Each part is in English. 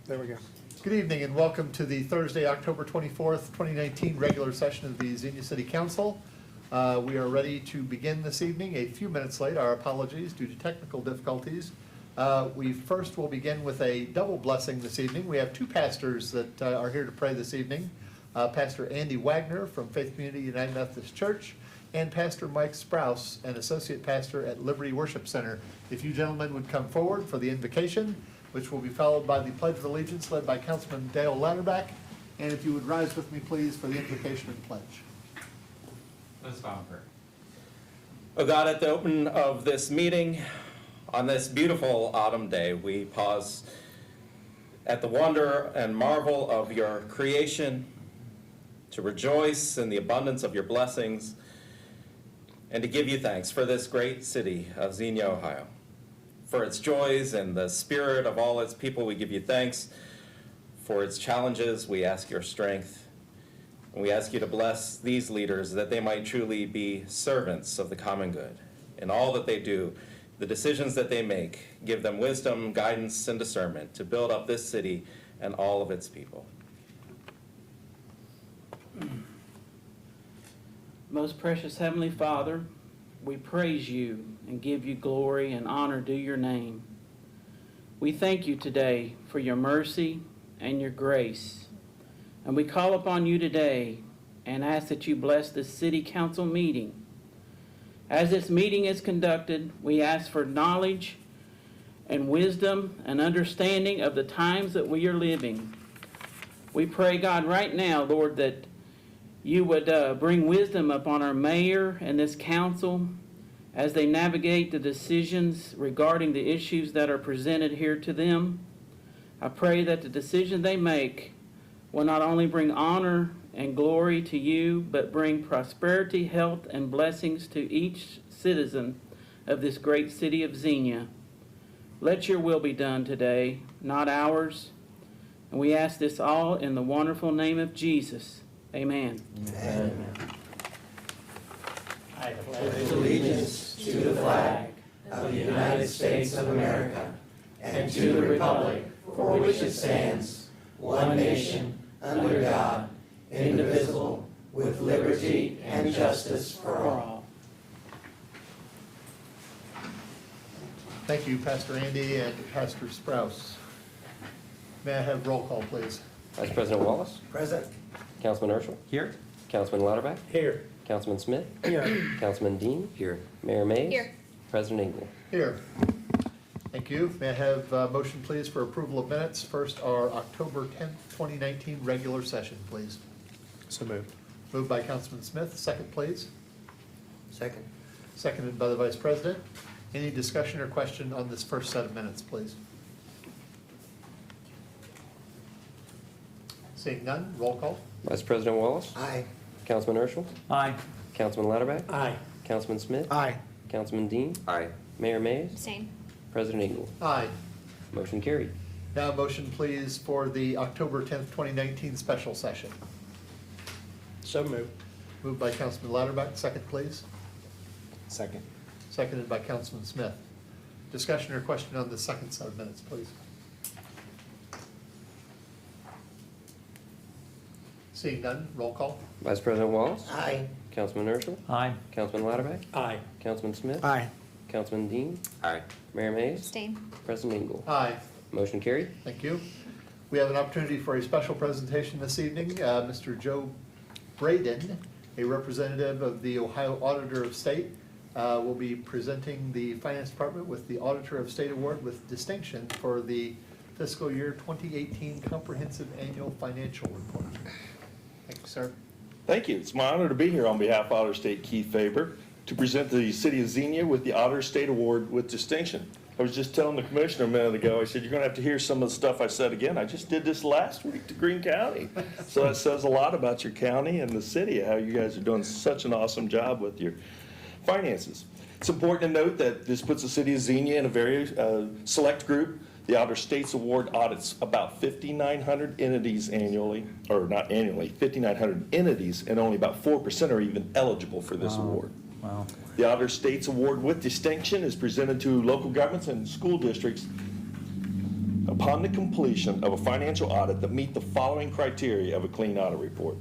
There we go. Good evening and welcome to the Thursday, October 24th, 2019 regular session of the Xenia City Council. We are ready to begin this evening, a few minutes late. Our apologies due to technical difficulties. We first will begin with a double blessing this evening. We have two pastors that are here to pray this evening. Pastor Andy Wagner from Faith Community United Methodist Church and Pastor Mike Sprouse, an associate pastor at Liberty Worship Center. If you gentlemen would come forward for the invocation, which will be followed by the Pledge of Allegiance led by Councilman Dale Latterback. And if you would rise with me, please, for the invocation and pledge. Let's bow in prayer. Oh God, at the open of this meeting, on this beautiful autumn day, we pause at the wonder and marvel of your creation, to rejoice in the abundance of your blessings, and to give you thanks for this great city of Xenia, Ohio. For its joys and the spirit of all its people, we give you thanks. For its challenges, we ask your strength. And we ask you to bless these leaders that they might truly be servants of the common good. In all that they do, the decisions that they make, give them wisdom, guidance, and discernment to build up this city and all of its people. Most precious Heavenly Father, we praise you and give you glory and honor due your name. We thank you today for your mercy and your grace. And we call upon you today and ask that you bless this city council meeting. As this meeting is conducted, we ask for knowledge and wisdom and understanding of the times that we are living. We pray, God, right now, Lord, that you would bring wisdom upon our mayor and this council as they navigate the decisions regarding the issues that are presented here to them. I pray that the decision they make will not only bring honor and glory to you, but bring prosperity, health, and blessings to each citizen of this great city of Xenia. Let your will be done today, not ours. And we ask this all in the wonderful name of Jesus. Amen. Amen. I pledge allegiance to the flag of the United States of America and to the republic for which it stands, one nation, under God, indivisible, with liberty and justice for all. Thank you, Pastor Andy and Pastor Sprouse. May I have roll call, please? Vice President Wallace. Present. Councilman Urschel. Here. Councilman Latterback. Here. Councilman Smith. Here. Councilman Dean. Here. Mayor Mays. Here. President Engel. Here. Thank you. May I have a motion, please, for approval of minutes? First, our October 10th, 2019 regular session, please. So moved. Moved by Councilman Smith. Second, please. Second. Seconded by the Vice President. Any discussion or question on this first set of minutes, please? Seeing none, roll call. Vice President Wallace. Aye. Councilman Urschel. Aye. Councilman Latterback. Aye. Councilman Smith. Aye. Councilman Dean. Aye. Mayor Mays. Same. President Engel. Aye. Motion carried. Now a motion, please, for the October 10th, 2019 special session. So moved. Moved by Councilman Latterback. Second, please. Second. Seconded by Councilman Smith. Discussion or question on the second set of minutes, please. Seeing none, roll call. Vice President Wallace. Aye. Councilman Urschel. Aye. Councilman Latterback. Aye. Councilman Smith. Aye. Councilman Dean. Aye. Mayor Mays. Abstain. President Engel. Aye. Motion carried. Thank you. We have an opportunity for a special presentation this evening. Mr. Joe Braden, a representative of the Ohio Auditor of State, will be presenting the Finance Department with the Auditor of State Award with distinction for the fiscal year 2018 Comprehensive Annual Financial Report. Thank you, sir. Thank you. It's my honor to be here on behalf of Auditor State Keith Faber to present the City of Xenia with the Auditor State Award with distinction. I was just telling the commissioner a minute ago, I said, you're going to have to hear some of the stuff I said again. I just did this last week to Greene County. So that says a lot about your county and the city, how you guys are doing such an awesome job with your finances. It's important to note that this puts the City of Xenia in a very select group. The Auditor States Award audits about 5,900 entities annually, or not annually, 5,900 entities, and only about 4% are even eligible for this award. Wow. The Auditor States Award with distinction is presented to local governments and school districts upon the completion of a financial audit that meet the following criteria of a clean audit report.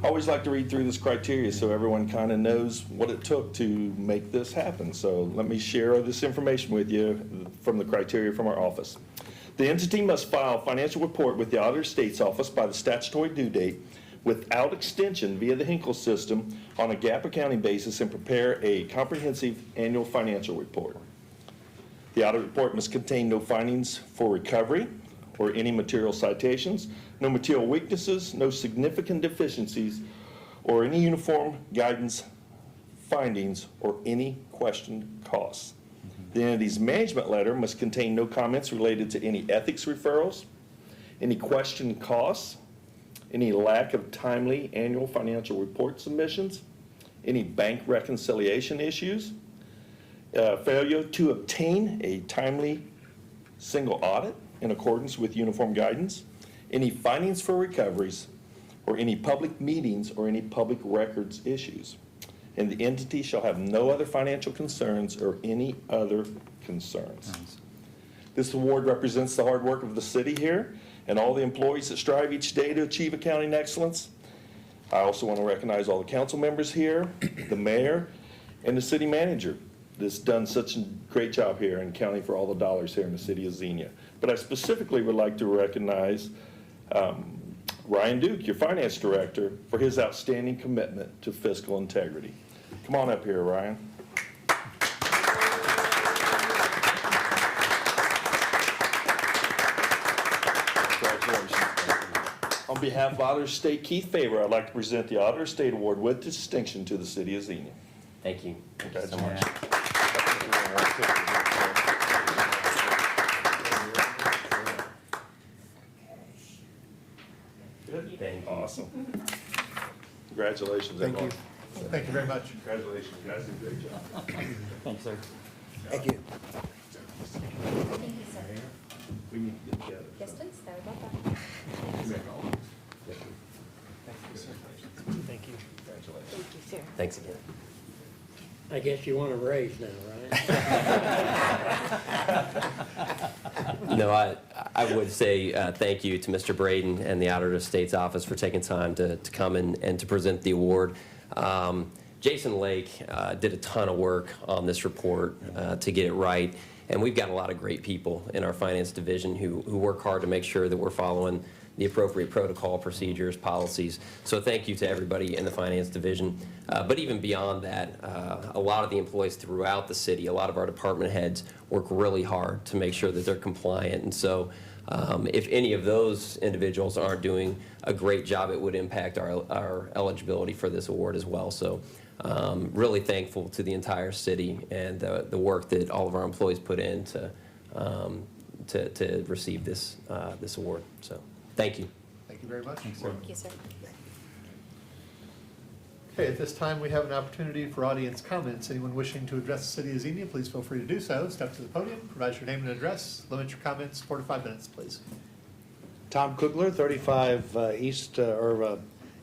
I always like to read through this criteria so everyone kind of knows what it took to make this happen. So let me share this information with you from the criteria from our office. The entity must file a financial report with the Auditor of State's Office by the statutory due date without extension via the Hinkle system on a GAAP accounting basis and prepare a comprehensive annual financial report. The audit report must contain no findings for recovery or any material citations, no material weaknesses, no significant deficiencies, or any uniform guidance findings or any questioned costs. The entity's management letter must contain no comments related to any ethics referrals, any questioned costs, any lack of timely annual financial report submissions, any bank reconciliation issues, failure to obtain a timely single audit in accordance with uniform guidance, any findings for recoveries, or any public meetings or any public records issues. And the entity shall have no other financial concerns or any other concerns. This award represents the hard work of the city here and all the employees that strive each day to achieve accounting excellence. I also want to recognize all the council members here, the mayor, and the city manager that's done such a great job here in accounting for all the dollars here in the city of Xenia. But I specifically would like to recognize Ryan Duke, your finance director, for his outstanding commitment to fiscal integrity. Come on up here, Ryan. Congratulations. On behalf of Auditor of State Keith Faber, I'd like to present the Auditor of State Award with distinction to the city of Xenia. Thank you. Thank you so much. Good? Thank you. Awesome. Congratulations, Thank everyone. Thank you very much. Congratulations, you guys did a great job. Thanks, sir. Thank you. We need to get together. Yes, please, sorry about that. Thank you. Thank you, sir. Thanks again. I guess you want a raise now, right? No, I would say thank you to Mr. Braden and the Auditor of State's Office for taking time to come and to present the award. Jason Lake did a ton of work on this report to get it right, and we've got a lot of great people in our finance division who work hard to make sure that we're following the appropriate protocol, procedures, policies. So thank you to everybody in the finance division. But even beyond that, a lot of the employees throughout the city, a lot of our department heads work really hard to make sure that they're compliant. And so if any of those individuals aren't doing a great job, it would impact our eligibility for this award as well. So really thankful to the entire city and the work that all of our employees put in to receive this award. So thank you. Thank you very much. Thank you, sir. Okay, at this time, we have an opportunity for audience comments. Anyone wishing to address the city of Xenia, please feel free to do so. Step to the podium, provide your name and address. Limit your comments 4 to 5 minutes, please. Tom Kugler, 35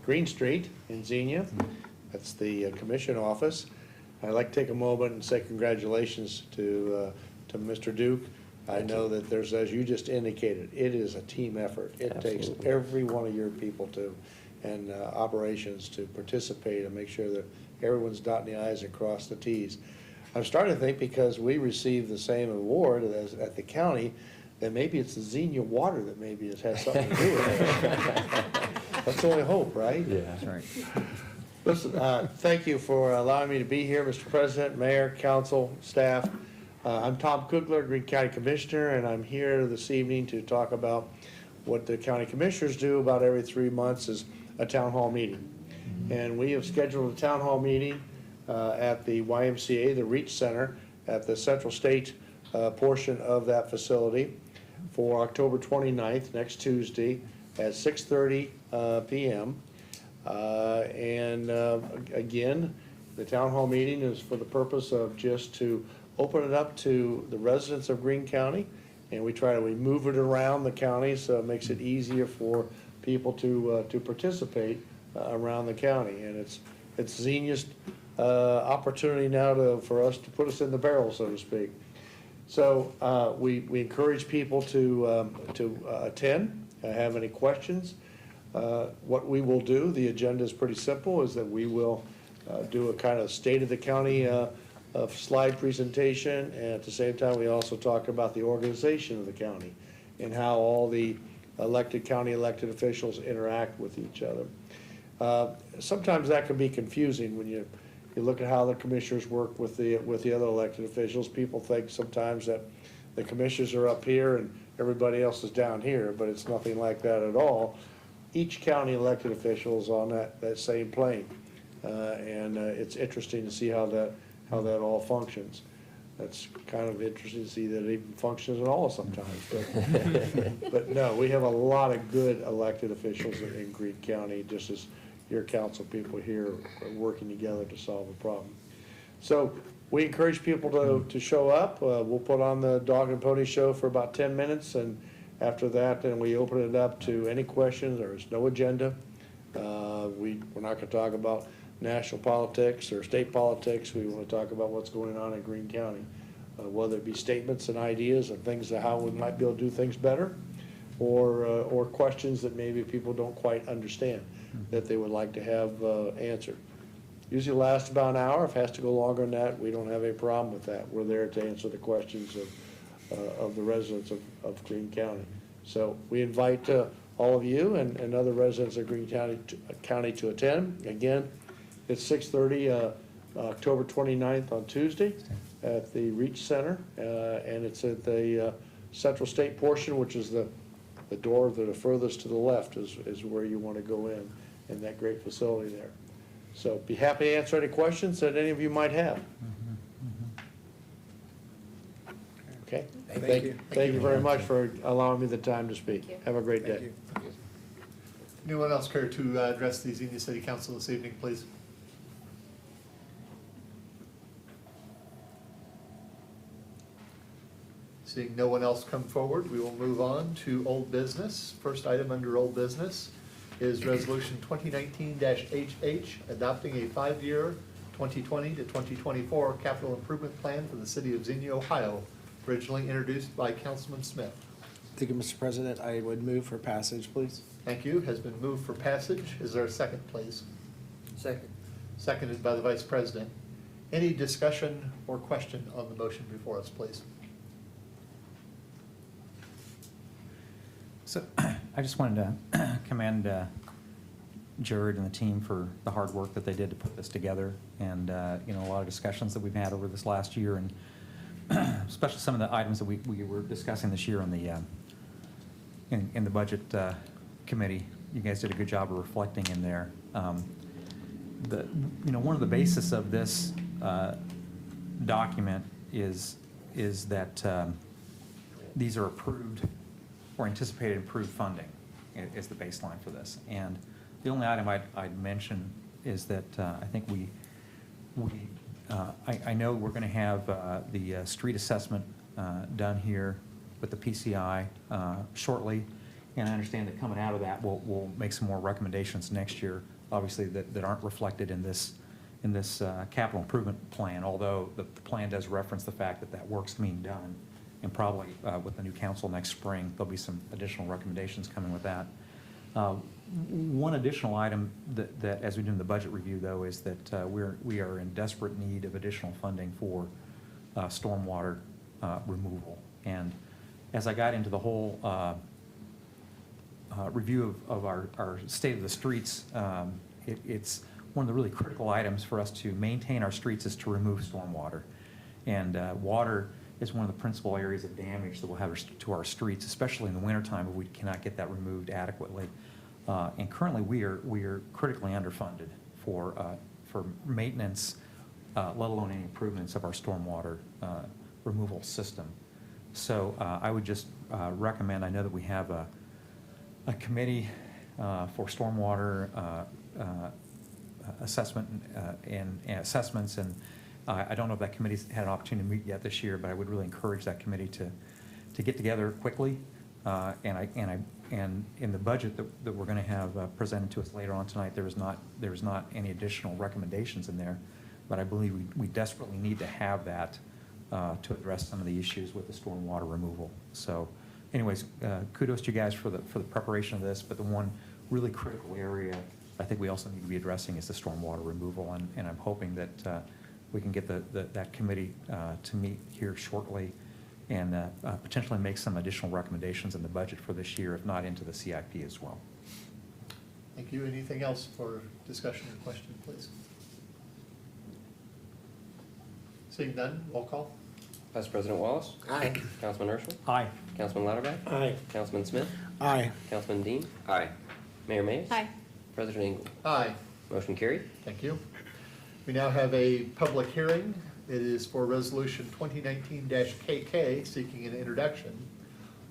Green Street in Xenia. That's the commission office. I'd like to take a moment and say congratulations to Mr. Duke. I know that there's, as you just indicated, it is a team effort. It takes every one of your people and operations to participate and make sure that everyone's dotting the i's and crossing the t's. I'm starting to think, because we received the same award as at the county, that maybe it's the Xenia water that maybe has something to do with it. That's the only hope, right? Yeah, that's right. Listen, thank you for allowing me to be here, Mr. President, Mayor, Council, staff. I'm Tom Kugler, Greene County Commissioner, and I'm here this evening to talk about what the county commissioners do about every 3 months is a town hall meeting. And we have scheduled a town hall meeting at the YMCA, the Reach Center, at the Central State portion of that facility for October 29th, next Tuesday, at 6:30 p.m. Again, the town hall meeting is for the purpose of just to open it up to the residents of Greene County, and we move it around the county so it makes it easier for people to participate around the county. And it's Xenia's opportunity now for us to put us in the barrel, so to speak. So we encourage people to attend, have any questions. What we will do, the agenda is pretty simple, is that we will do a kind of state of the county slide presentation, and at the same time, we also talk about the organization of the county and how all the county elected officials interact with each other. Sometimes that can be confusing when you look at how the commissioners work with the other elected officials. People think sometimes that the commissioners are up here and everybody else is down here, but it's nothing like that at all. Each county elected official is on that same plane, and it's interesting to see how that all functions. That's kind of interesting to see that it even functions at all sometimes. But no, we have a lot of good elected officials in Greene County, just as your council people here are working together to solve a problem. So we encourage people to show up. We'll put on the dog and pony show for about 10 minutes, and after that, then we open it up to any questions. There is no agenda. We're not going to talk about national politics or state politics. We want to talk about what's going on in Greene County, whether it be statements and ideas and things of how we might be able to do things better, or questions that maybe people don't quite understand that they would like to have answered. Usually lasts about an hour. If it has to go longer than that, we don't have any problem with that. We're there to answer the questions of the residents of Greene County. So we invite all of you and other residents of Greene County to attend. Again, it's 6:30, October 29th on Tuesday at the Reach Center, and it's at the Central State portion, which is the door that are furthest to the left is where you want to go in that great facility there. So be happy to answer any questions that any of you might have. Okay? Thank you. Thank you very much for allowing me the time to speak. Have a great day. Anyone else care to address the Xenia City Council this evening, please? Seeing no one else come forward, we will move on to old business. First item under old business is Resolution 2019-HH, adopting a 5-year 2020 to 2024 capital improvement plan for the city of Xenia, Ohio, originally introduced by Councilman Smith. Thank you, Mr. President. I would move for passage, please. Thank you. Has been moved for passage. Is there a second, please? Second. Seconded by the Vice President. Any discussion or question on the motion before us, please? So I just wanted to commend Jared and the team for the hard work that they did to put this together, and a lot of discussions that we've had over this last year, and especially some of the items that we were discussing this year in the budget committee. You guys did a good job of reflecting in there. One of the basis of this document is that these are approved or anticipated improved funding is the baseline for this. And the only item I'd mention is that I think I know we're going to have the street assessment done here with the PCI shortly, and I understand that coming out of that, we'll make some more recommendations next year, obviously that aren't reflected in this capital improvement plan. Although the plan does reference the fact that work's being done, and probably with the new council next spring, there'll be some additional recommendations coming with that. One additional item that as we do in the budget review, though, is that we are in desperate need of additional funding for stormwater removal. And as I got into the whole review of our state of the streets, it's one of the really critical items for us to maintain our streets is to remove stormwater. And water is one of the principal areas of damage that we'll have to our streets, especially in the wintertime if we cannot get that removed adequately. And currently we are critically underfunded for maintenance, let alone any improvements of our stormwater removal system. So I would just recommend, I know that we have a committee for stormwater assessment and assessments, and I don't know if that committee's had an opportunity to meet yet this year, but I would really encourage that committee to get together quickly. And in the budget that we're going to have presented to us later on tonight, there is not any additional recommendations in there, but I believe we desperately need to have that to address some of the issues with the stormwater removal. So anyways, kudos to you guys for the preparation of this, but the one really critical area I think we also need to be addressing is the stormwater removal, and I'm hoping that we can get that committee to meet here shortly and potentially make some additional recommendations in the budget for this year, if not into the CIP as well. Thank you. Anything else for discussion or question, please? Seeing none, roll call. Vice President Wallace? Aye. Councilman Urschel? Aye. Councilman Lauterbach? Aye. Councilman Smith? Aye. Councilman Dean? Aye. Mayor Mays? Hi. President Engel? Aye. Motion carried. Thank you. We now have a public hearing. It is for Resolution 2019-KK, seeking an introduction,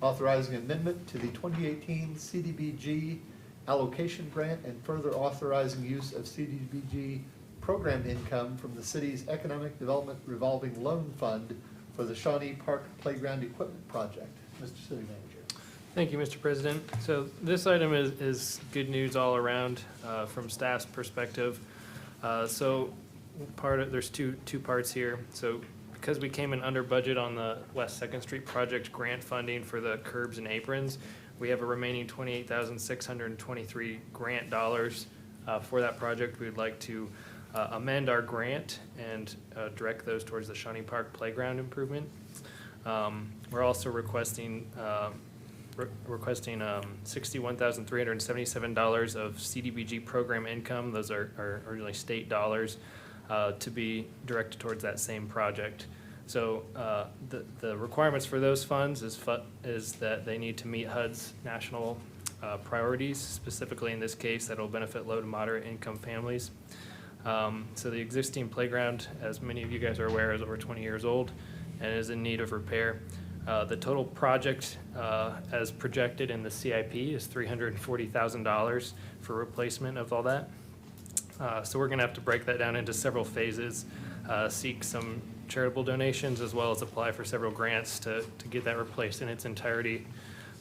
authorizing amendment to the 2018 CDBG allocation grant and further authorizing use of CDBG program income from the city's Economic Development Revolving Loan Fund for the Shawnee Park Playground Equipment Project. Mr. City Manager. Thank you, Mr. President. So this item is good news all around from staff's perspective. There's two parts here. So because we came in under budget on the West 2nd Street project grant funding for the curbs and aprons, we have a remaining $28,623 grant dollars for that project. We'd like to amend our grant and direct those towards the Shawnee Park playground improvement. We're also requesting $61,377 of CDBG program income. Those are originally state dollars to be directed towards that same project. So the requirements for those funds is that they need to meet HUD's national priorities, specifically in this case that will benefit low to moderate income families. So the existing playground, as many of you guys are aware, is over 20 years old and is in need of repair. The total project, as projected in the CIP, is $340,000 for replacement of all that. So we're going to have to break that down into several phases, seek some charitable donations, as well as apply for several grants to get that replaced in its entirety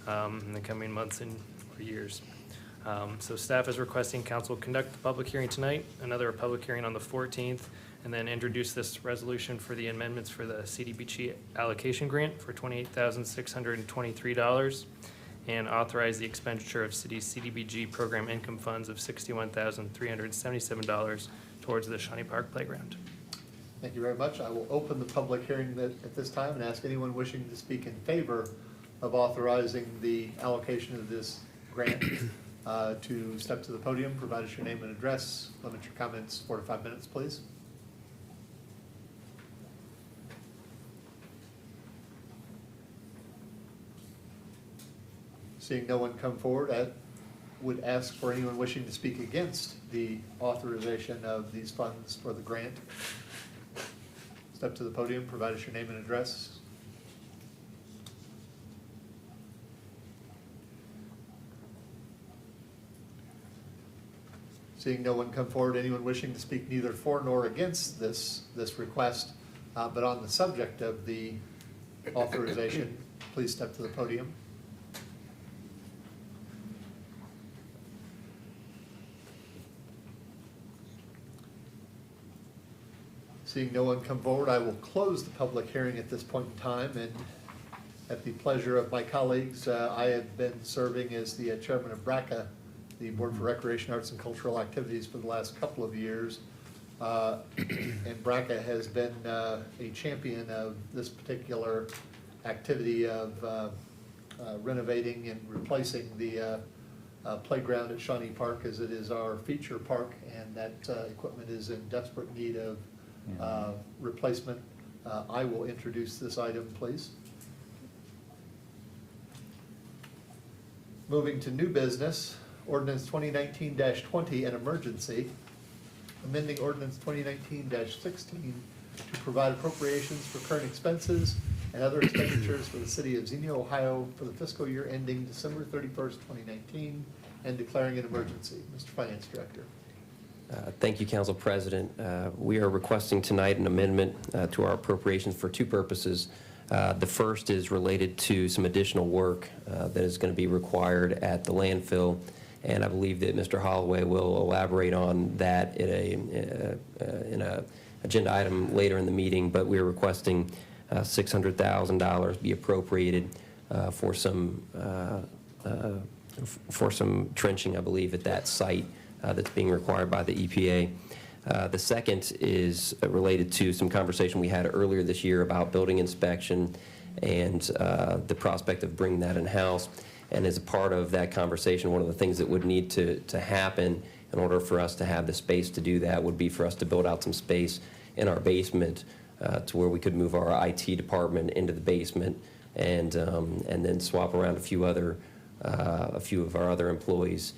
in the coming months and or years. So staff is requesting council conduct the public hearing tonight, another public hearing on the 14th, and then introduce this resolution for the amendments for the CDBG allocation grant for $28,623 and authorize the expenditure of city's CDBG program income funds of $61,377 towards the Shawnee Park playground. Thank you very much. I will open the public hearing at this time and ask anyone wishing to speak in favor of authorizing the allocation of this grant to step to the podium, provide us your name and address. Limit your comments 4 to 5 minutes, please. Seeing no one come forward, I would ask for anyone wishing to speak against the authorization of these funds for the grant. Step to the podium, provide us your name and address. Seeing no one come forward, anyone wishing to speak neither for nor against this request, but on the subject of the authorization, please step to the podium. Seeing no one come forward, I will close the public hearing at this point in time, and at the pleasure of my colleagues, I have been serving as the chairman of BRCA, the Board for Recreation, Arts, and Cultural Activities, for the last couple of years. And BRCA has been a champion of this particular activity of renovating and replacing the playground at Shawnee Park, as it is our feature park, and that equipment is in desperate need of replacement. I will introduce this item, please. Moving to new business, ordinance 2019-20, an emergency, amending ordinance 2019-16 to provide appropriations for current expenses and other expenditures for the city of Xenia, Ohio for the fiscal year ending December 31st, 2019, and declaring an emergency. Mr. Finance Director. Thank you, Council President. We are requesting tonight an amendment to our appropriations for two purposes. The first is related to some additional work that is going to be required at the landfill, and I believe that Mr. Holloway will elaborate on that in a agenda item later in the meeting, but we are requesting $600,000 be appropriated for some trenching, I believe, at that site that's being required by the EPA. The second is related to some conversation we had earlier this year about building inspection and the prospect of bringing that in-house. And as a part of that conversation, one of the things that would need to happen in order for us to have the space to do that would be for us to build out some space in our basement to where we could move our IT department into the basement and then swap around a few of our other employees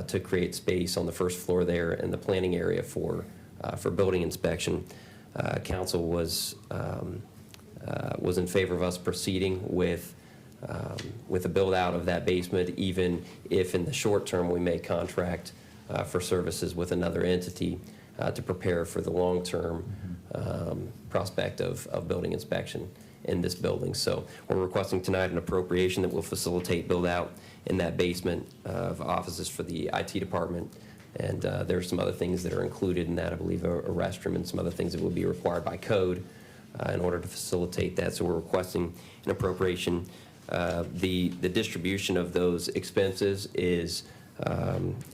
to create space on the first floor there in the planning area for building inspection. Council was in favor of us proceeding with a build out of that basement, even if in the short term we may contract for services with another entity to prepare for the long term prospect of building inspection in this building. So we're requesting tonight an appropriation that will facilitate build out in that basement of offices for the IT department. And there are some other things that are included in that, I believe a restroom and some other things that will be required by code in order to facilitate that. So we're requesting an appropriation. The distribution of those expenses is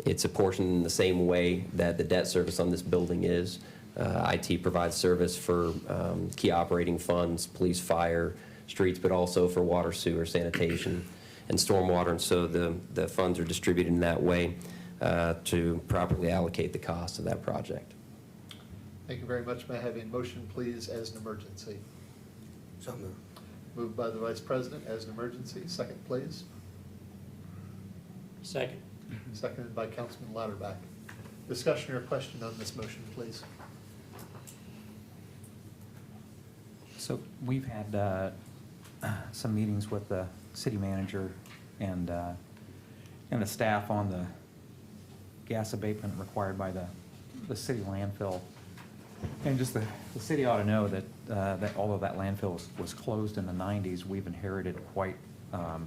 it's apportioned in the same way that the debt service on this building is. IT provides service for key operating funds, police, fire, streets, but also for water, sewer, sanitation, and stormwater. And so the funds are distributed in that way to properly allocate the cost of that project. Thank you very much. May I have a motion, please, as an emergency? So moved. Moved by the Vice President as an emergency. Second, please. Second. Seconded by Councilman Lauterbach. Discussion or question on this motion, please. So we've had some meetings with the city manager and the staff on the gas abatement required by the city landfill. And just the city ought to know that although that landfill was closed in the 90s, we've inherited quite a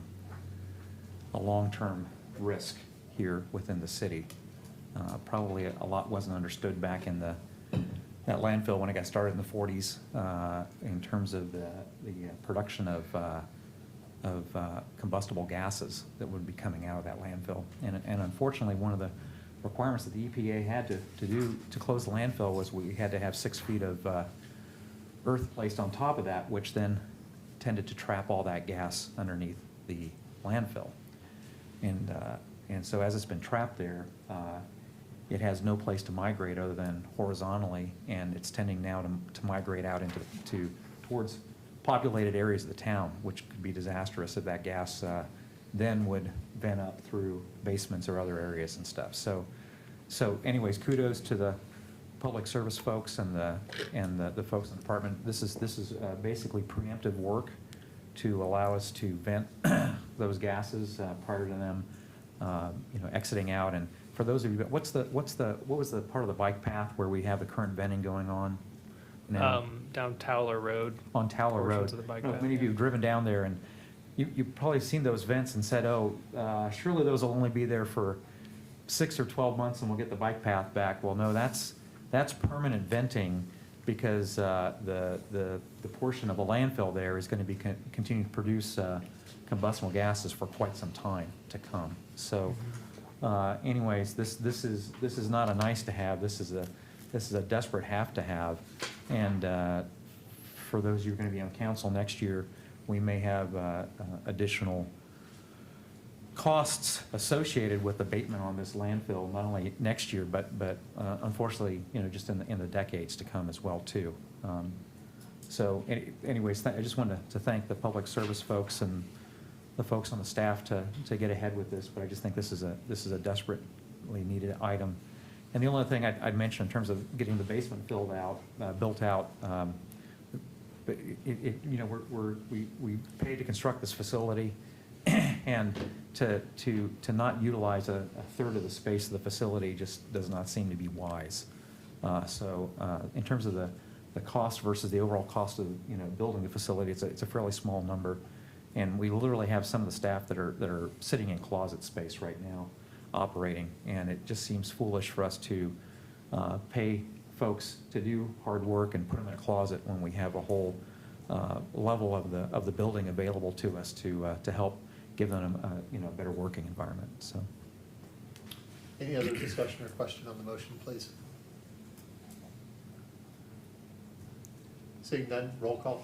long-term risk here within the city. Probably a lot wasn't understood back in that landfill when it got started in the 40s in terms of the production of combustible gases that would be coming out of that landfill. And unfortunately, one of the requirements that the EPA had to do to close the landfill was we had to have 6 feet of earth placed on top of that, which then tended to trap all that gas underneath the landfill. And so as it's been trapped there, it has no place to migrate other than horizontally, and it's tending now to migrate out towards populated areas of the town, which could be disastrous if that gas then would vent up through basements or other areas and stuff. So anyways, kudos to the public service folks and the folks in the department. This is basically preemptive work to allow us to vent those gases prior to them exiting out. And for those of you, what was the part of the bike path where we have the current venting going on now? Down Towler Road. On Towler Road. Portions of the bike path, Many of you have driven down there, and you've probably seen those vents and said, surely those will only be there for 6 or 12 months and we'll get the bike path back. Well, no, that's permanent venting, because the portion of the landfill there is going to be continue to produce combustible gases for quite some time to come. So anyways, this is not a nice to have. This is a desperate have to have. And for those of you who are going to be on council next year, we may have additional costs associated with abatement on this landfill, not only next year, but unfortunately, just in the decades to come as well too. So anyways, I just wanted to thank the public service folks and the folks on the staff to get ahead with this, but I just think this is a desperately needed item. And the only thing I'd mention in terms of getting the basement built out, but we paid to construct this facility, and to not utilize a third of the space of the facility just does not seem to be wise. So in terms of the cost versus the overall cost of building the facility, it's a fairly small number, and we literally have some of the staff that are sitting in closet space right now, operating, and it just seems foolish for us to pay folks to do hard work and put them in a closet when we have a whole level of the building available to us to help give them a better working environment, so. Any other discussion or question on the motion, please? Seeing none, roll call.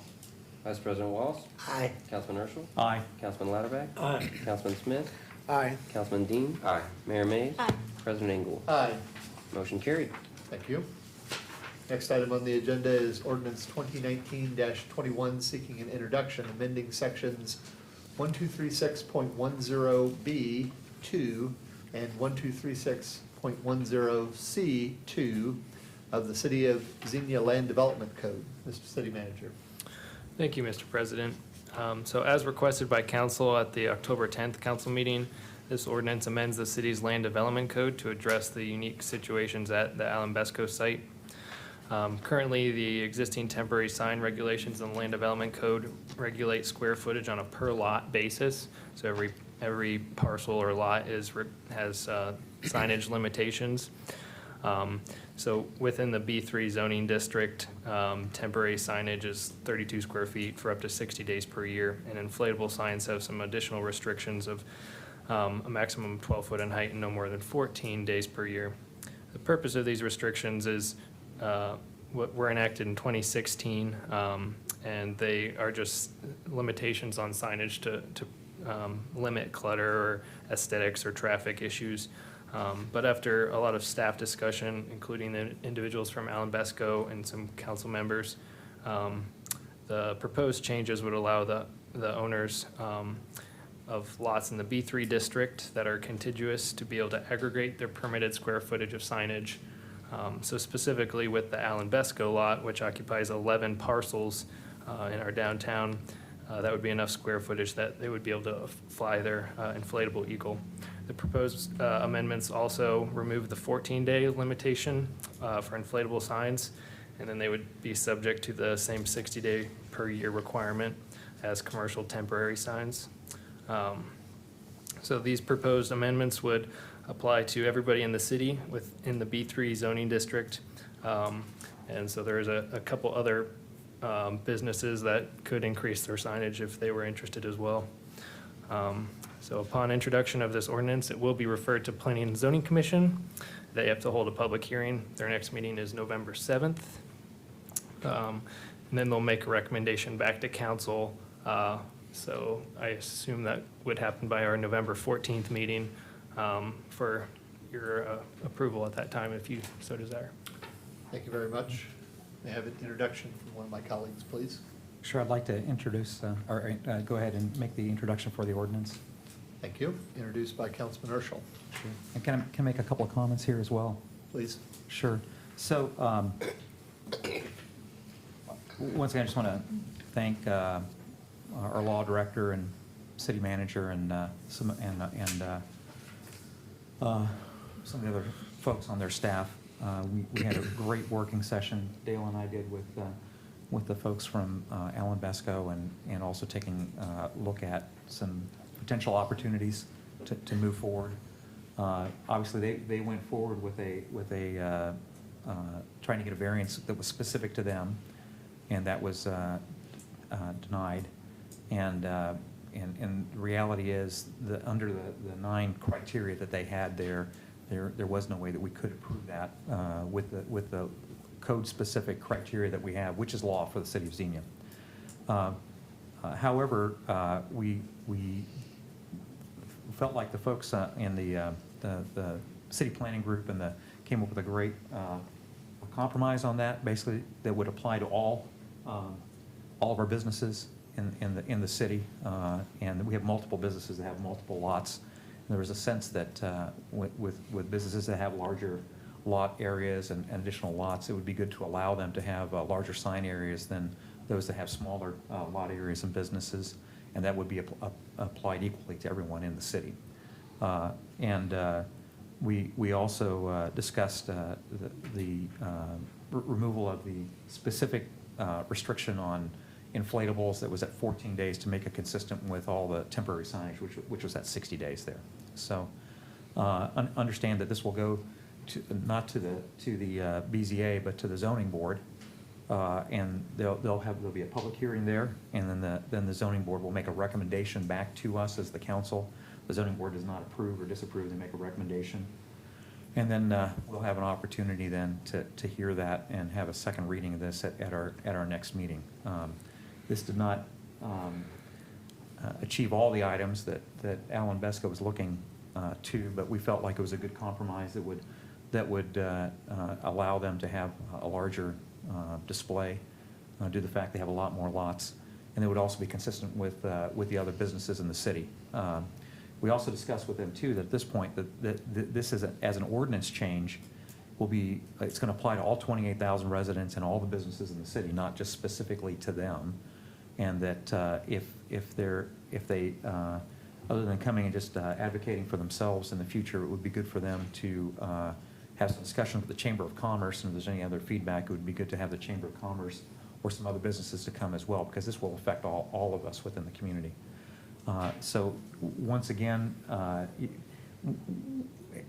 Vice President Walls? Aye. Councilman Urschel? Aye. Councilman Latterback? Aye. Councilman Smith? Aye. Councilman Dean? Aye. Mayor Mays? Aye. President Engel? Aye. Motion carried. Thank you. Next item on the agenda is ordinance 2019-21, seeking an introduction, amending sections 1236.10B2 and 1236.10C2 of the City of Xenia Land Development Code. Mr. City Manager. Thank you, Mr. President. So as requested by council at the October 10th council meeting, this ordinance amends the city's land development code to address the unique situations at the Alan Besco site. Currently, the existing temporary sign regulations in the land development code regulate square footage on a per lot basis. So every parcel or lot has signage limitations. So within the B3 zoning district, temporary signage is 32 square feet for up to 60 days per year, and inflatable signs have some additional restrictions of a maximum of 12 foot in height and no more than 14 days per year. The purpose of these restrictions is what were enacted in 2016, and they are just limitations on signage to limit clutter or aesthetics or traffic issues. But after a lot of staff discussion, including the individuals from Alan Besco and some council members, the proposed changes would allow the owners of lots in the B3 district that are contiguous to be able to aggregate their permitted square footage of signage. So specifically with the Alan Besco lot, which occupies 11 parcels in our downtown, that would be enough square footage that they would be able to fly their inflatable eagle. The proposed amendments also remove the 14-day limitation for inflatable signs, and then they would be subject to the same 60-day per year requirement as commercial temporary signs. So these proposed amendments would apply to everybody in the city within the B3 zoning district. And so there's a couple other businesses that could increase their signage if they were interested as well. So upon introduction of this ordinance, it will be referred to Planning and Zoning Commission. They have to hold a public hearing. Their next meeting is November 7th. And then they'll make a recommendation back to council. So I assume that would happen by our November 14th meeting for your approval at that time if you so desire. Thank you very much. May I have an introduction from one of my colleagues, please? Sure, I'd like to introduce, go ahead and make the introduction for the ordinance. Thank you. Introduced by Councilman Urschel. Sure. And can I make a couple of comments here as well? Please. Sure. So, once again, I just want to thank our law director and city manager and some of the other folks on their staff. We had a great working session, Dale and I did with the folks from Alan Besco and also taking a look at some potential opportunities to move forward. Obviously, they went forward with a trying to get a variance that was specific to them, and that was denied. And the reality is that under the 9 criteria that they had there was no way that we could approve that with the code-specific criteria that we have, which is law for the city of Xenia. However, we felt like the folks in the city planning group came up with a great compromise on that, basically that would apply to all of our businesses in the city, and we have multiple businesses that have multiple lots. And there was a sense that with businesses that have larger lot areas and additional lots, it would be good to allow them to have larger sign areas than those that have smaller lot areas and businesses, and that would be applied equally to everyone in the city. We also discussed the removal of the specific restriction on inflatables that was at 14 days to make it consistent with all the temporary signage, which was at 60 days there. So understand that this will go not to the BZA, but to the zoning board, And there'll be a public hearing there, and then the zoning board will make a recommendation back to us as the council. The zoning board does not approve or disapprove, they make a recommendation. And then we'll have an opportunity then to hear that and have a second reading of this at our next meeting. This did not achieve all the items that Alan Beska was looking to, but we felt like it was a good compromise that would allow them to have a larger display due to the fact they have a lot more lots, and they would also be consistent with the other businesses in the city. We also discussed with them too that at this point that this is as an ordinance change it's going to apply to all 28,000 residents and all the businesses in the city, not just specifically to them, and that if they other than coming and just advocating for themselves in the future, it would be good for them to have some discussion with the Chamber of Commerce, and if there's any other feedback, it would be good to have the Chamber of Commerce or some other businesses to come as well, because this will affect all of us within the community. So once again,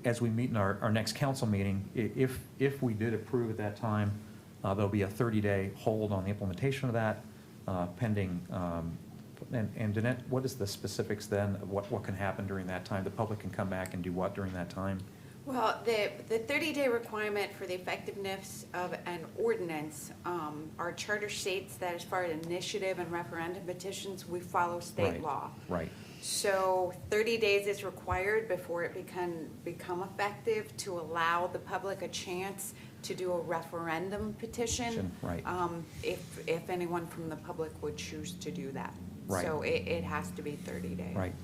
as we meet in our next council meeting, if we did approve at that time, there'll be a 30-day hold on the implementation of that pending. And Danette, what is the specifics then of what can happen during that time? The public can come back and do what during that time? Well, the 30-day requirement for the effectiveness of an ordinance, our charter states that as far as initiative and referendum petitions, we follow state law. Right. So 30 days is required before it become effective to allow the public a chance to do a referendum petition. Right. If anyone from the public would choose to do that. Right. So it has to be 30 days. Right.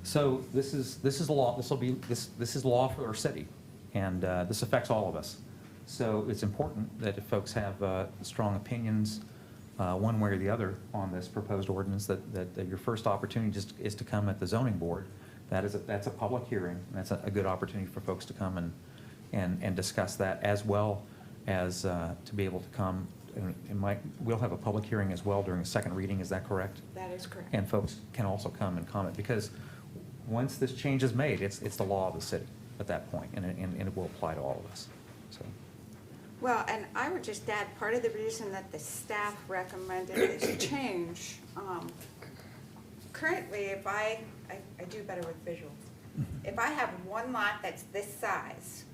So this is law. This is law for our city, and this affects all of us. So it's important that if folks have strong opinions, one way or the other, on this proposed ordinance, that your first opportunity just is to come at the zoning board. That's a public hearing. That's a good opportunity for folks to come and discuss that, as well as to be able to come. We'll have a public hearing as well during a second reading. Is that correct? That is correct. And folks can also come and comment, because once this change is made, it's the law of the city at that point, and it will apply to all of us. So. Well, and I would just add, part of the reason that the staff recommended this change, currently, if I do better with visuals. If I have one lot that's this size,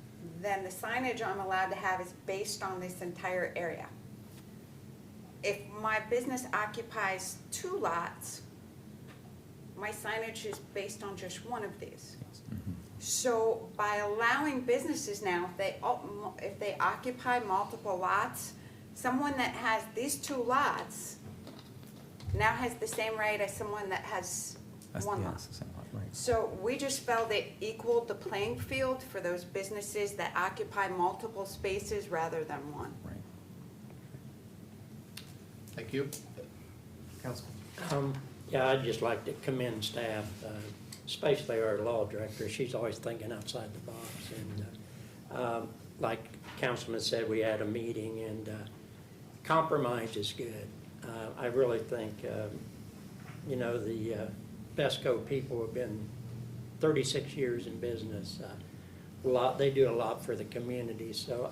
then the signage I'm allowed to have is based on this entire area. If my business occupies 2 lots, my signage is based on just one of these. So by allowing businesses now, if they occupy multiple lots, someone that has these 2 lots now has the same right as someone that has one lot. That's the same lot, right. So we just felt it equaled the playing field for those businesses that occupy multiple spaces rather than one. Right. Thank you. Councilman. Yeah, I'd just like to commend staff, especially our law director. She's always thinking outside the box. And like Councilman said, we had a meeting, and compromise is good. I really think, the Besco people have been 36 years in business. They do a lot for the community. So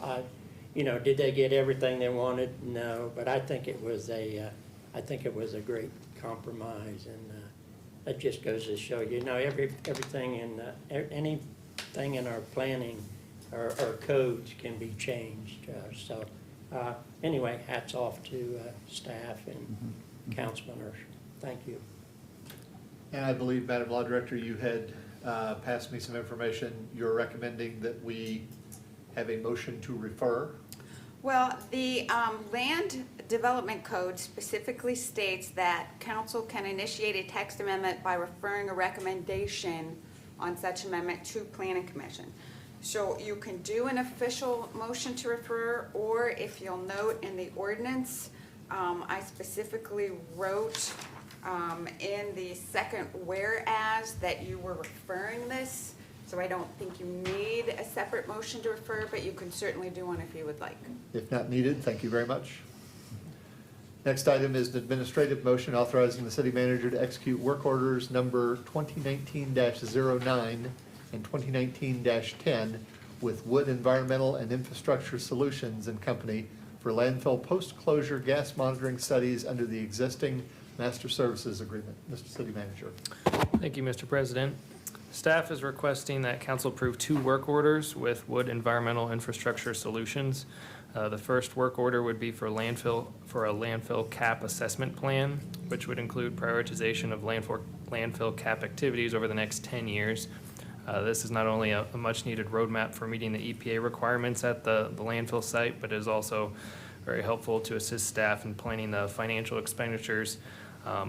did they get everything they wanted? No, but I think it was a great compromise, and that just goes to show everything in anything in our planning, our codes can be changed. Anyway, hats off to staff and Councilman Ursher. Thank you. And I believe, Madam Law Director, you had passed me some information. You're recommending that we have a motion to refer. Well, the Land Development Code specifically states that council can initiate a text amendment by referring a recommendation on such amendment to Planning Commission. So you can do an official motion to refer, or if you'll note in the ordinance, I specifically wrote in the second whereas that you were referring this. So I don't think you need a separate motion to refer, but you can certainly do one if you would like. If not needed, thank you very much. Next item is an administrative motion authorizing the city manager to execute work orders number 2019-09 and 2019-10 with Wood Environmental and Infrastructure Solutions and Company for for landfill post-closure gas monitoring studies under the existing master services agreement. Mr. City Manager. Thank you, Mr. President. Staff is requesting that council approve 2 work orders with Wood Environmental Infrastructure Solutions. The first work order would be for a landfill cap assessment plan, which would include prioritization of landfill cap activities over the next 10 years. This is not only a much-needed roadmap for meeting the EPA requirements at the landfill site, but is also very helpful to assist staff in planning the financial expenditures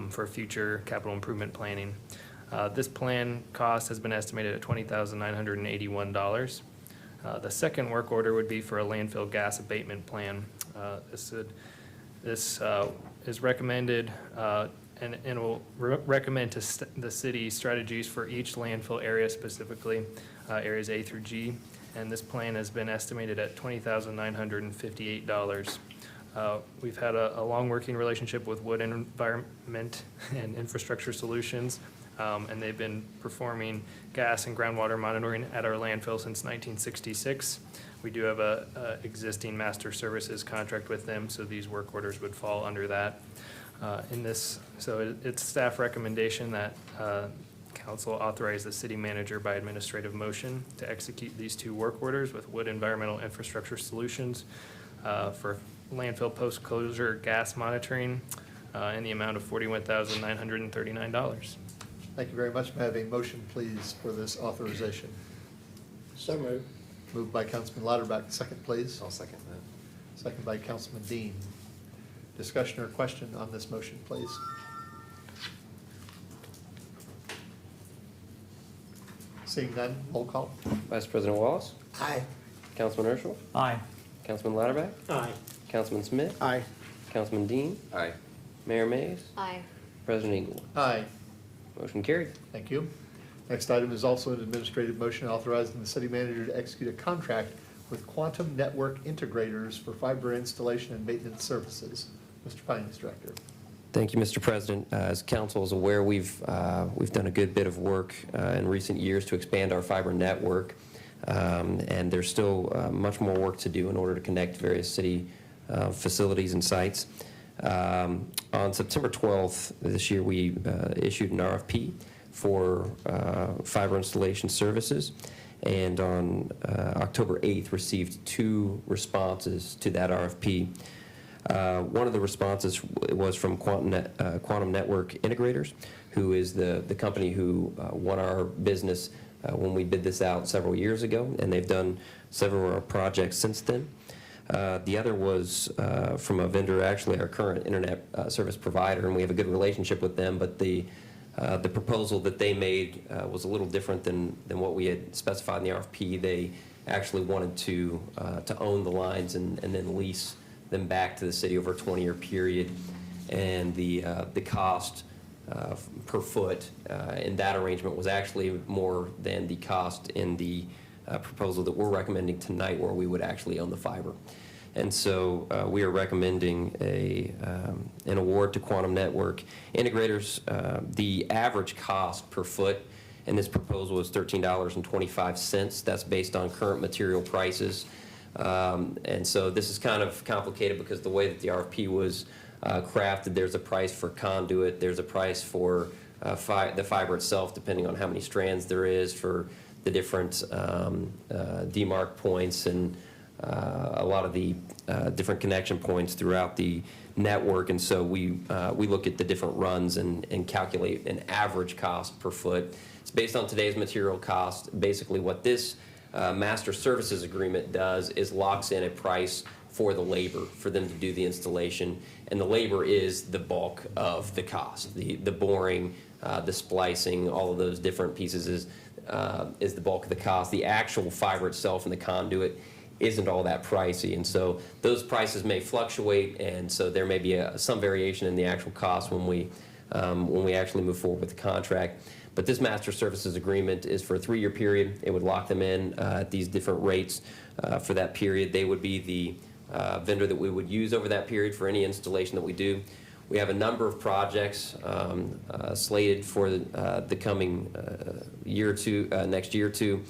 for future capital improvement planning. This plan cost has been estimated at $20,981. The second work order would be for a landfill gas abatement plan. This is recommended and will recommend to the city strategies for each landfill area, specifically areas A through G. And this plan has been estimated at $20,958. We've had a long working relationship with Wood Environment and Infrastructure Solutions, and they've been performing gas and groundwater monitoring at our landfill since 1966. We do have a existing master services contract with them, so these work orders would fall under that. It's staff recommendation that council authorize the city manager by administrative motion to execute these 2 work orders with Wood Environmental Infrastructure Solutions for landfill post-closure gas monitoring in the amount of $41,939. Thank you very much. May I have a motion, please, for this authorization? So moved. Moved by Councilman Lauterbach. Second, please. I'll second that. Second by Councilman Dean. Discussion or question on this motion, please. Seeing none, roll call. Vice President Wallace, Aye. Councilman Urschel, Aye. Councilman Lauterbach, Aye. Councilman Smith, Aye. Councilman Dean, Aye. Mayor Mays, Aye. President Eagle. Aye. Motion carried. Thank you. Next item is also an administrative motion authorizing the city manager to execute a contract with Quantum Network Integrators for fiber installation and maintenance services. Mr. Finance Director. Thank you, Mr. President. As council is aware, we've done a good bit of work in recent years to expand our fiber network, and there's still much more work to do in order to connect various city facilities and sites. On September 12th this year, we issued an RFP for fiber installation services, and on October 8th received 2 responses to that RFP. One of the responses was from Quantum Network Integrators, who is the company who won our business when we bid this out several years ago, and they've done several projects since then. The other was from a vendor, actually our current internet service provider, and we have a good relationship with them, but the proposal that they made was a little different than what we had specified in the RFP. They actually wanted to own the lines and then lease them back to the city over a 20-year period, and the cost per foot in that arrangement was actually more than the cost in the proposal that we're recommending tonight, where we would actually own the fiber. And so we are recommending an award to Quantum Network Integrators. The average cost per foot in this proposal is $13.25. That's based on current material prices. And so this is kind of complicated because the way that the RFP was crafted, there's a price for conduit, there's a price for the fiber itself, depending on how many strands there is, for the different demarc points and a lot of the different connection points throughout the network. And so we look at the different runs and calculate an average cost per foot. It's based on today's material cost. Basically what this master services agreement does is locks in a price for the labor for them to do the installation, and the labor is the bulk of the cost. The boring, the splicing, all of those different pieces is the bulk of the cost. The actual fiber itself and the conduit isn't all that pricey, and so those prices may fluctuate, and so there may be some variation in the actual cost when we actually move forward with the contract. But this master services agreement is for a 3-year period. It would lock them in at these different rates for that period. They would be the vendor that we would use over that period for any installation that we do. We have a number of projects slated for the coming year or two, next year or two.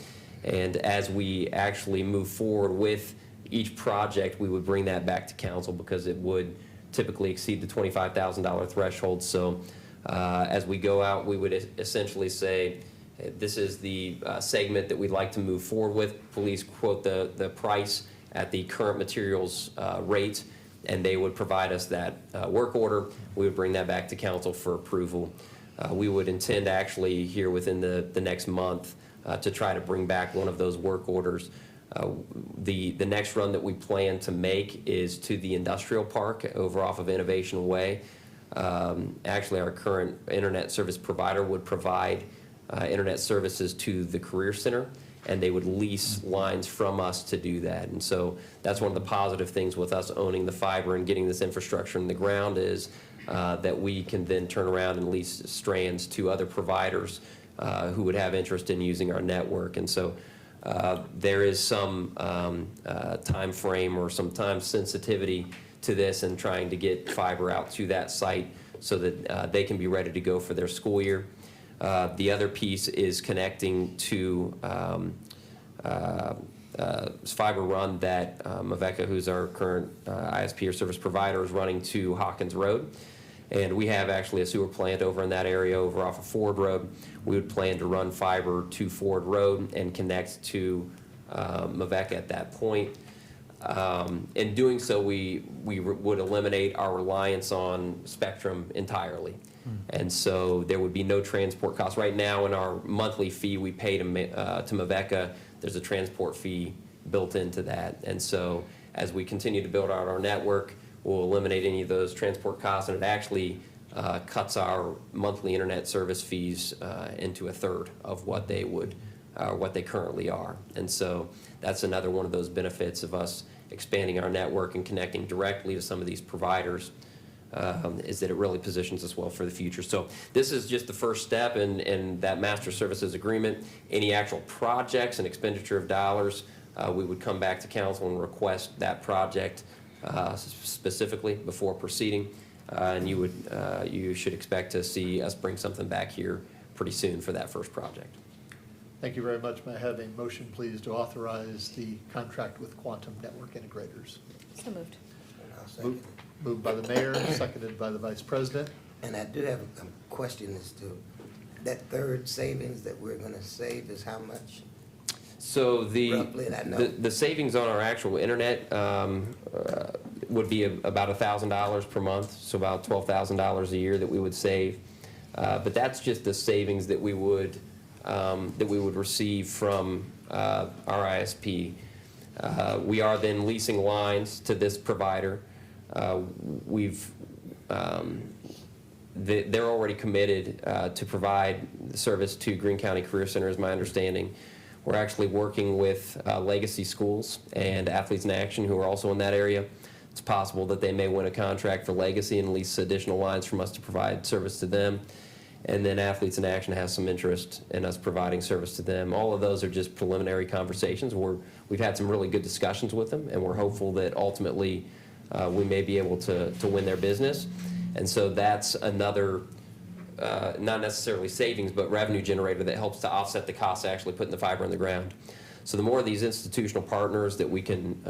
And as we actually move forward with each project, we would bring that back to council because it would typically exceed the $25,000 threshold. So as we go out, we would essentially say, this is the segment that we'd like to move forward with. Please quote the price at the current materials rate, and they would provide us that work order. We would bring that back to council for approval. We would intend actually here within the next month to try to bring back one of those work orders. The next run that we plan to make is to the industrial park over off of Innovation Way. Actually, our current internet service provider would provide internet services to the Career Center, and they would lease lines from us to do that. And so that's one of the positive things with us owning the fiber and getting this infrastructure in the ground is that we can then turn around and lease strands to other providers who would have interest in using our network. And so there is some time frame or some time sensitivity to this and trying to get fiber out to that site so that they can be ready to go for their school year. The other piece is connecting to fiber run that Mavecca, who's our current ISP or service provider, is running to Hawkins Road. And we have actually a sewer plant over in that area over off of Ford Road. We would plan to run fiber to Ford Road and connect to Mavecca at that point. In doing so, we would eliminate our reliance on spectrum entirely. And so there would be no transport costs. Right now in our monthly fee we pay to Mavecca, there's a transport fee built into that. And so as we continue to build out our network, we'll eliminate any of those transport costs, and it actually cuts our monthly internet service fees into a third of what they would, what they currently are. And so that's another one of those benefits of us expanding our network and connecting directly to some of these providers. Is that it really positions us well for the future. So this is just the first step in that master services agreement. Any actual projects and expenditure of dollars, we would come back to council and request that project specifically before proceeding. And you should expect to see us bring something back here pretty soon for that first project. Thank you very much. May I have a motion, please, to authorize the contract with Quantum Network Integrators? So moved. I'll second it. Moved by the mayor, seconded by the vice president. And I do have a question as to that third savings that we're gonna save is how much? So Roughly, and I know. the savings on our actual internet would be about $1,000 per month, so about $12,000 a year that we would save. But that's just the savings that we would receive from our ISP. We are then leasing lines to this provider. They're already committed to provide service to Greene County Career Center, is my understanding. We're actually working with Legacy Schools and Athletes in Action, who are also in that area. It's possible that they may win a contract for Legacy and lease additional lines from us to provide service to them. And then Athletes in Action has some interest in us providing service to them. All of those are just preliminary conversations. We've had some really good discussions with them, and we're hopeful that ultimately we may be able to win their business. And so that's another, not necessarily savings, but revenue generator that helps to offset the cost of actually putting the fiber in the ground. So the more of these institutional partners that we can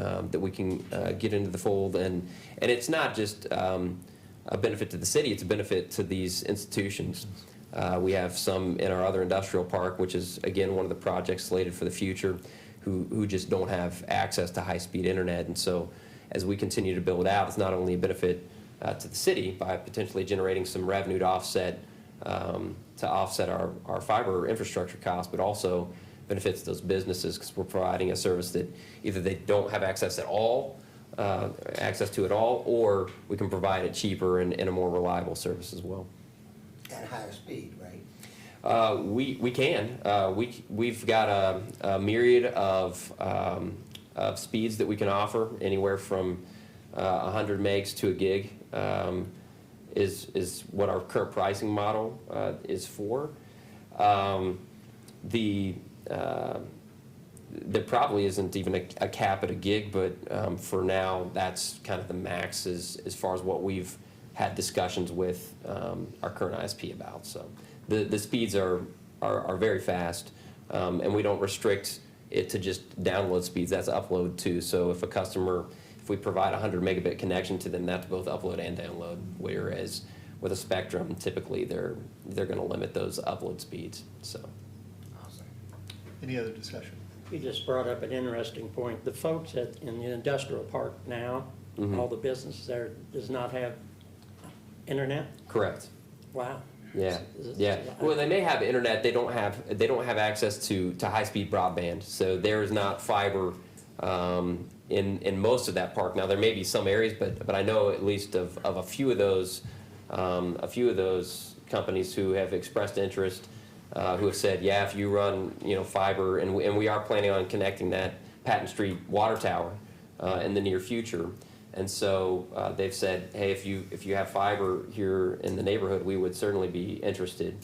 get into the fold, and it's not just a benefit to the city, it's a benefit to these institutions. We have some in our other industrial park, which is, again, one of the projects slated for the future, who just don't have access to high-speed internet. And so as we continue to build out, it's not only a benefit to the city by potentially generating some revenue to offset our fiber infrastructure costs, but also benefits those businesses because we're providing a service that either they don't have access to at all, or we can provide it cheaper and a more reliable service as well. At higher speed, right? We can. We've got a myriad of speeds that we can offer, anywhere from 100 megs to a gig is what our current pricing model is for. There probably isn't even a cap at a gig, but for now, that's kind of the max as far as what we've had discussions with our current ISP about. So the speeds are very fast, and we don't restrict it to just download speeds. That's upload too. So if we provide a 100 megabit connection to them, that's both upload and download. Whereas with a Spectrum, typically they're going to limit those upload speeds. So. Any other discussion? You just brought up an interesting point. The folks in the industrial park now, all the businesses there, does not have internet? Correct. Wow. Yeah, yeah. Well, they may have internet. They don't have access to high-speed broadband. So there's not fiber in most of that park. Now there may be some areas, but I know at least of a few of those companies who have expressed interest, who have said, yeah, if you run fiber, and we are planning on connecting that Patton Street water tower in the near future. And so they've said, hey, if you have fiber here in the neighborhood, we would certainly be interested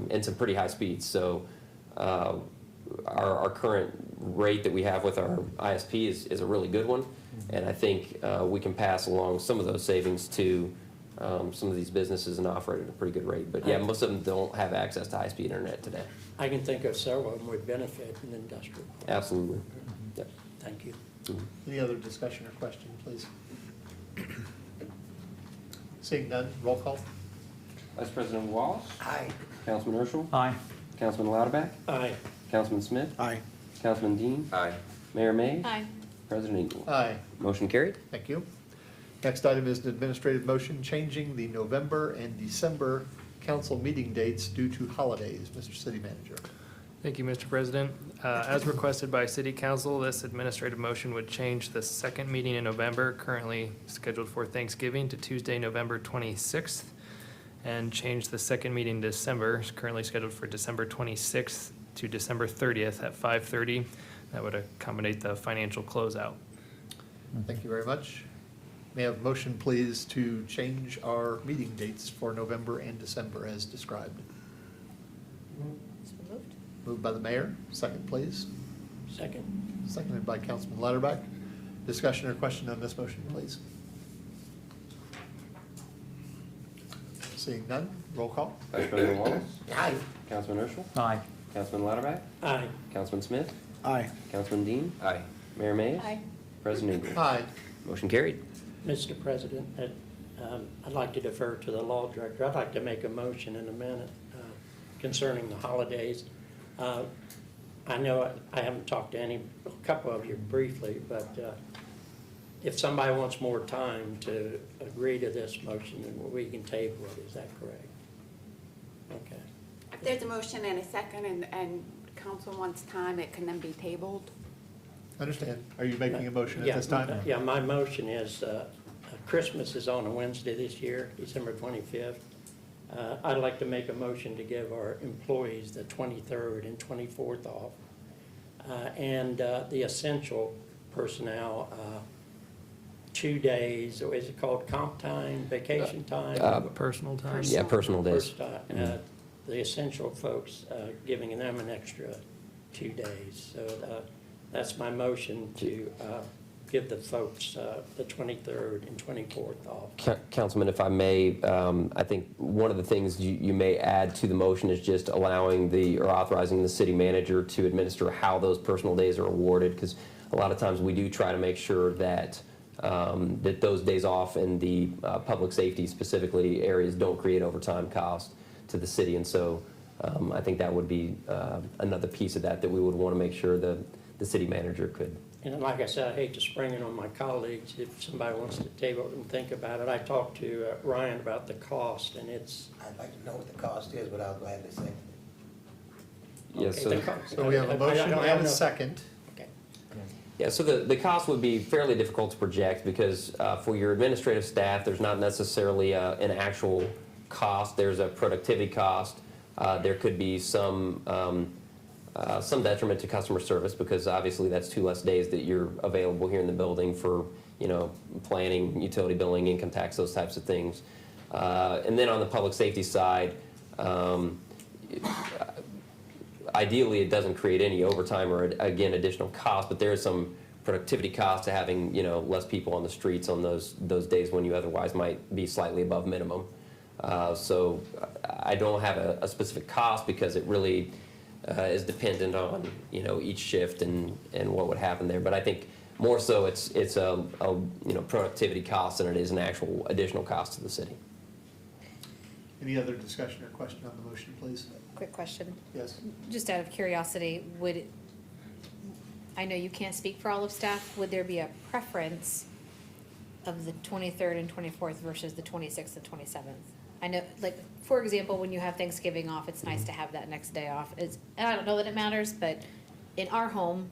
in some pretty high speeds. So our current rate that we have with our ISP is a really good one, and I think we can pass along some of those savings to some of these businesses and offer it at a pretty good rate. But yeah, most of them don't have access to high-speed internet today. I can think of several of them would benefit in the industrial park. Absolutely. Yep. Thank you. Any other discussion or question, please? Seeing none, roll call. Vice President Wallace? Aye. Councilman Urschel? Aye. Councilman Lauterbach? Aye. Councilman Smith? Aye. Councilman Dean? Aye. Mayor Mays? Aye. President Eagle? Aye. Motion carried. Thank you. Next item is an administrative motion changing the November and December council meeting dates due to holidays. Mr. City Manager. Thank you, Mr. President. As requested by City Council, this administrative motion would change the second meeting in November, currently scheduled for Thanksgiving, to Tuesday, November 26th, and change the second meeting in December, currently scheduled for December 26th to December 30th at 5:30. That would accommodate the financial closeout. Thank you very much. May I have a motion, please, to change our meeting dates for November and December as described? So moved. Moved by the mayor. Second, please. Second. Seconded by Councilman Lauterbach. Discussion or question on this motion, please? Seeing none, roll call. Vice President Wallace? Aye. Councilman Urschel? Aye. Councilman Lauterbach? Aye. Councilman Smith? Aye. Councilman Dean? Aye. Mayor Mays? Aye. President Eagle? Aye. Motion carried. Mr. President, I'd like to defer to the law director. I'd like to make a motion in a minute concerning the holidays. I know I haven't talked to a couple of you briefly, but if somebody wants more time to agree to this motion, then we can table it. Is that correct? Okay. If there's a motion and a second and council wants time, it can then be tabled. Understand. Are you making a motion at Yeah, this time? Yeah, my motion is, Christmas is on a Wednesday this year, December 25th. I'd like to make a motion to give our employees the 23rd and 24th off. And the essential personnel, 2 days, or is it called comp time, vacation time? Personal time? Yeah, personal days. The essential folks, giving them an extra 2 days. So that's my motion to give the folks the 23rd and 24th off. Councilman, if I may, I think one of the things you may add to the motion is just allowing or authorizing the city manager to administer how those personal days are awarded, because a lot of times we do try to make sure that that those days off in the public safety specifically areas don't create overtime cost to the city. And so I think that would be another piece of that we would want to make sure the city manager could. And like I said, I hate to spring it on my colleagues if somebody wants to table it and think about it. I talked to Ryan about the cost, and it's. I'd like to know what the cost is, but I'll gladly say. Yes. Okay, the cost. So we have a motion and a second. Okay. Yeah, so the cost would be fairly difficult to project because for your administrative staff, there's not necessarily an actual cost. There's a productivity cost. There could be some detriment to customer service because obviously that's 2 less days that you're available here in the building for, planning, utility billing, income tax, those types of things. And then on the public safety side, ideally it doesn't create any overtime or, again, additional cost, but there is some productivity cost to having, less people on the streets on those days when you otherwise might be slightly above minimum. So I don't have a specific cost because it really is dependent on, each shift and what would happen there. But I think more so it's a productivity cost than it is an actual additional cost to the city. Any other discussion or question on the motion, please? Quick question. Yes. Just out of curiosity, I know you can't speak for all of staff, would there be a preference of the 23rd and 24th versus the 26th and 27th? I know, like, for example, when you have Thanksgiving off, it's nice to have that next day off. And I don't know that it matters, but in our home,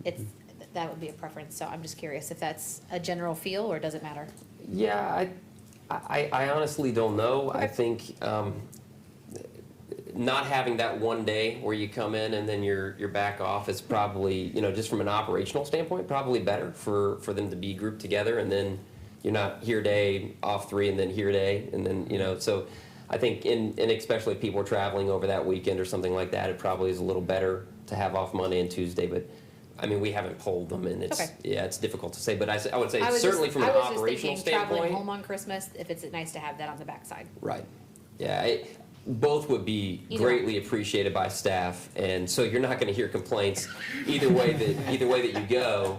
that would be a preference. So I'm just curious if that's a general feel or does it matter? Yeah, I honestly don't know. I Okay. think not having that one day where you come in and then you're back off is probably, just from an operational standpoint, probably better for them to be grouped together, and then you're not here day, off 3, and then here day, and then, so I think and especially if people are traveling over that weekend or something like that, it probably is a little better to have off Monday and Tuesday, but I mean, we haven't polled them, and it's, Okay. yeah, it's difficult to say, but I would say I was certainly just- from an I was just operational thinking traveling standpoint. home on Christmas, if it's nice to have that on the backside. Right. Yeah, both would be Either greatly appreciated by staff, and so you're not going to hear complaints either way that you go.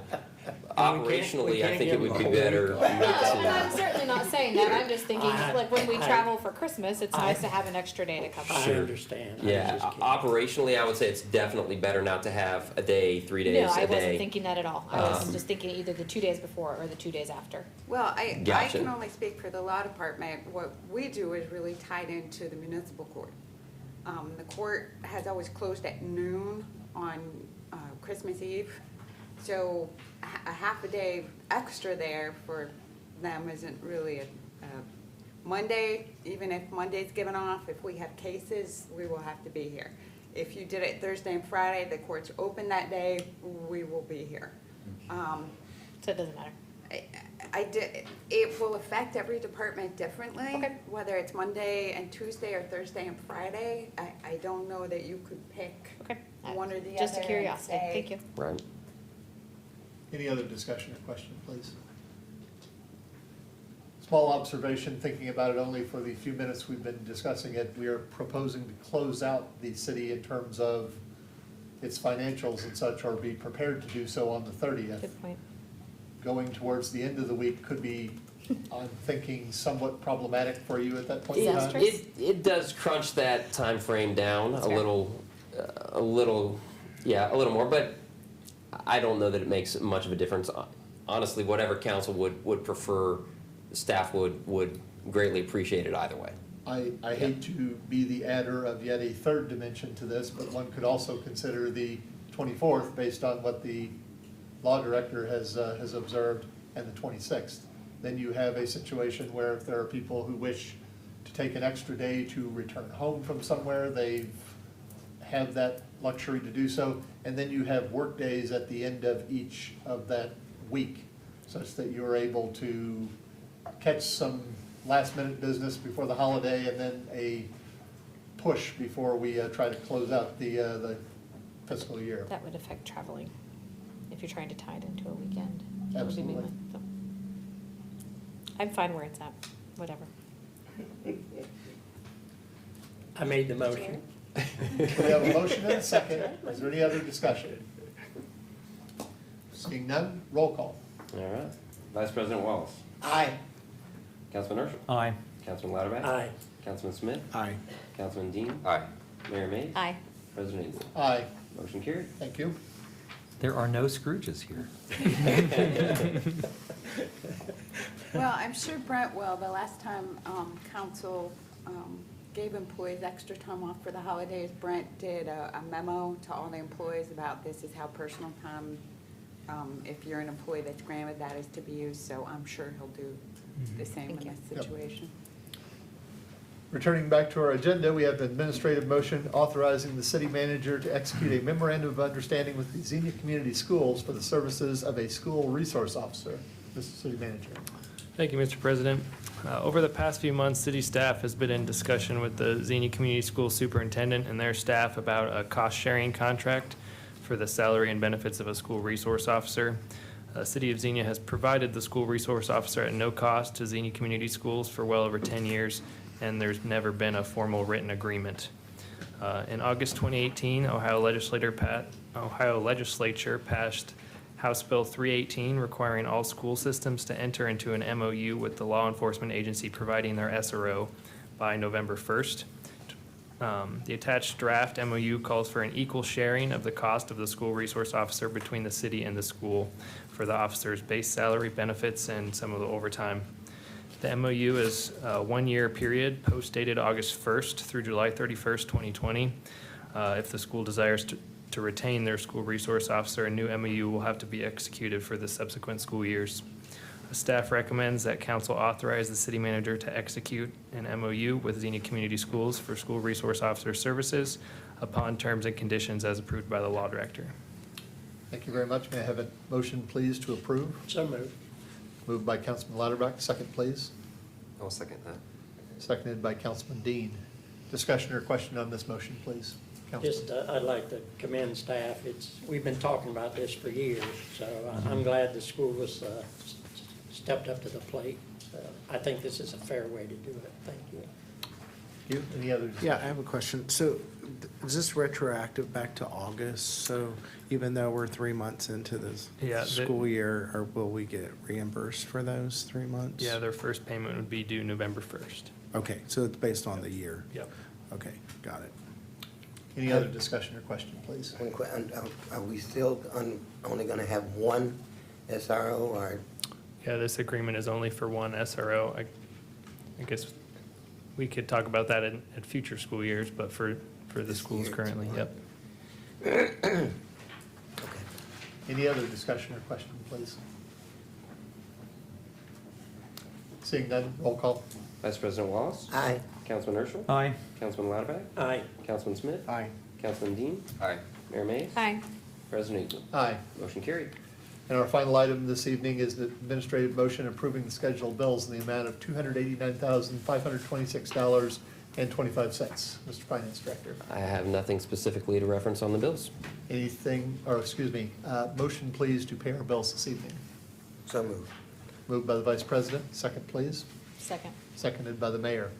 Operationally, I think it would be better No, not and I'm to. certainly not saying that. I'm just thinking, like, when we travel for Christmas, it's nice to have an extra day to come I home. understand. I was Yeah, just kidding. operationally, I would say it's definitely better not to have a day, 3 days No, I a wasn't day. thinking that at all. I was Um, just thinking either the 2 days before or the 2 days after. Well, I Gotcha. can only speak for the law department. What we do is really tied into the municipal court. The court has always closed at noon on Christmas Eve. So a half a day extra there for them isn't really a Monday, even if Monday's given off, if we have cases, we will have to be here. If you did it Thursday and Friday, the court's open that day, we will be here. So it doesn't matter. It will affect every department differently. Okay. Whether it's Monday and Tuesday or Thursday and Friday, I don't know that you could pick Okay. one or the other. Just a and curiosity. say- Thank you. Right. Any other discussion or question, please? Small observation, thinking about it only for the few minutes we've been discussing it, we are proposing to close out the city in terms of its financials and such, or be prepared to do so on the 30th. Good point. Going towards the end of the week could be, I'm thinking, somewhat problematic for you at that point in time. Disastrous. It does crunch that time frame down That's a fair. little more, but I don't know that it makes much of a difference. Honestly, whatever council would prefer, staff would greatly appreciate it either way. I hate to be the adder of yet a third dimension to this, but one could also consider the 24th based on what the law director has observed, and the 26th. Then you have a situation where if there are people who wish to take an extra day to return home from somewhere, they have that luxury to do so. And then you have work days at the end of each of that week, such that you're able to catch some last minute business before the holiday, and then a push before we try to close out the fiscal year. That would affect traveling if you're trying to tie it into a weekend. That would be Absolutely. so. I'm fine where it's at, whatever. I made the motion. We have a motion and a second. Is there any other discussion? Seeing none, roll call. All right. Vice President Wallace. Aye. Councilman Urschel. Aye. Councilman Lauterbach. Aye. Councilman Smith. Aye. Councilman Dean. Aye. Mayor May. Aye. President Eagle. Aye. Motion carried. Thank you. There are no Scrooges here. Well, I'm sure Brent will. The last time council gave employees extra time off for the holidays, Brent did a memo to all the employees about this is how personal time, if you're an employee that's granted, that is to be used. So I'm sure he'll do the same in Thank you. this Yep. situation. Returning back to our agenda, we have an administrative motion authorizing the city manager to execute a memorandum of understanding with the Xenia Community Schools for the services of a school resource officer. Mr. City Manager. Thank you, Mr. President. Over the past few months, city staff has been in discussion with the Xenia Community School Superintendent and their staff about a cost-sharing contract for the salary and benefits of a school resource officer. City of Xenia has provided the school resource officer at no cost to Xenia Community Schools for well over 10 years, and there's never been a formal written agreement. In August 2018, Ohio Legislature passed House Bill 318 requiring all school systems to enter into an MOU with the law enforcement agency providing their SRO by November 1st. The attached draft MOU calls for an equal sharing of the cost of the school resource officer between the city and the school for the officer's base salary, benefits, and some of the overtime. The MOU is a one-year period, post-dated August 1st through July 31st, 2020. If the school desires to retain their school resource officer, a new MOU will have to be executed for the subsequent school years. Staff recommends that council authorize the city manager to execute an MOU with Xenia Community Schools for school resource officer services upon terms and conditions as approved by the law director. Thank you very much. May I have a motion, please, to approve? So moved. Moved by Councilman Lauterbach, second, please. I'll second that. Seconded by Councilman Dean. Discussion or question on this motion, please? Councilman. Just, I'd like to commend staff. We've been talking about this for years, so I'm glad the school was stepped up to the plate. I think this is a fair way to do it. Thank you. You, any others? Yeah, I have a question. So is this retroactive back to August? So even though we're 3 months into this Yeah, school year, or will we get reimbursed for those 3 months? Yeah, their first payment would be due November 1st. Okay, so it's based on the year? Yep. Okay, got it. Any other discussion or question, please? Are we still only gonna have one SRO or? Yeah, this agreement is only for one SRO. I guess we could talk about that at future school years, but for the schools currently, yep. Okay. Any other discussion or question, please? Seeing none, roll call. Vice President Wallace? Aye. Councilman Urschel? Aye. Councilman Lauterbach? Aye. Councilman Smith? Aye. Councilman Dean? Aye. Mayor Mays? Aye. President Eagle? Aye. Motion carried. And our final item this evening is the administrative motion approving the scheduled bills in the amount of $289,526.25. Mr. Finance Director. I have nothing specifically to reference on the bills. Anything, or excuse me, motion please to pay our bills this evening. So moved. Moved by the Vice President, second please. Second. Seconded by the Mayor.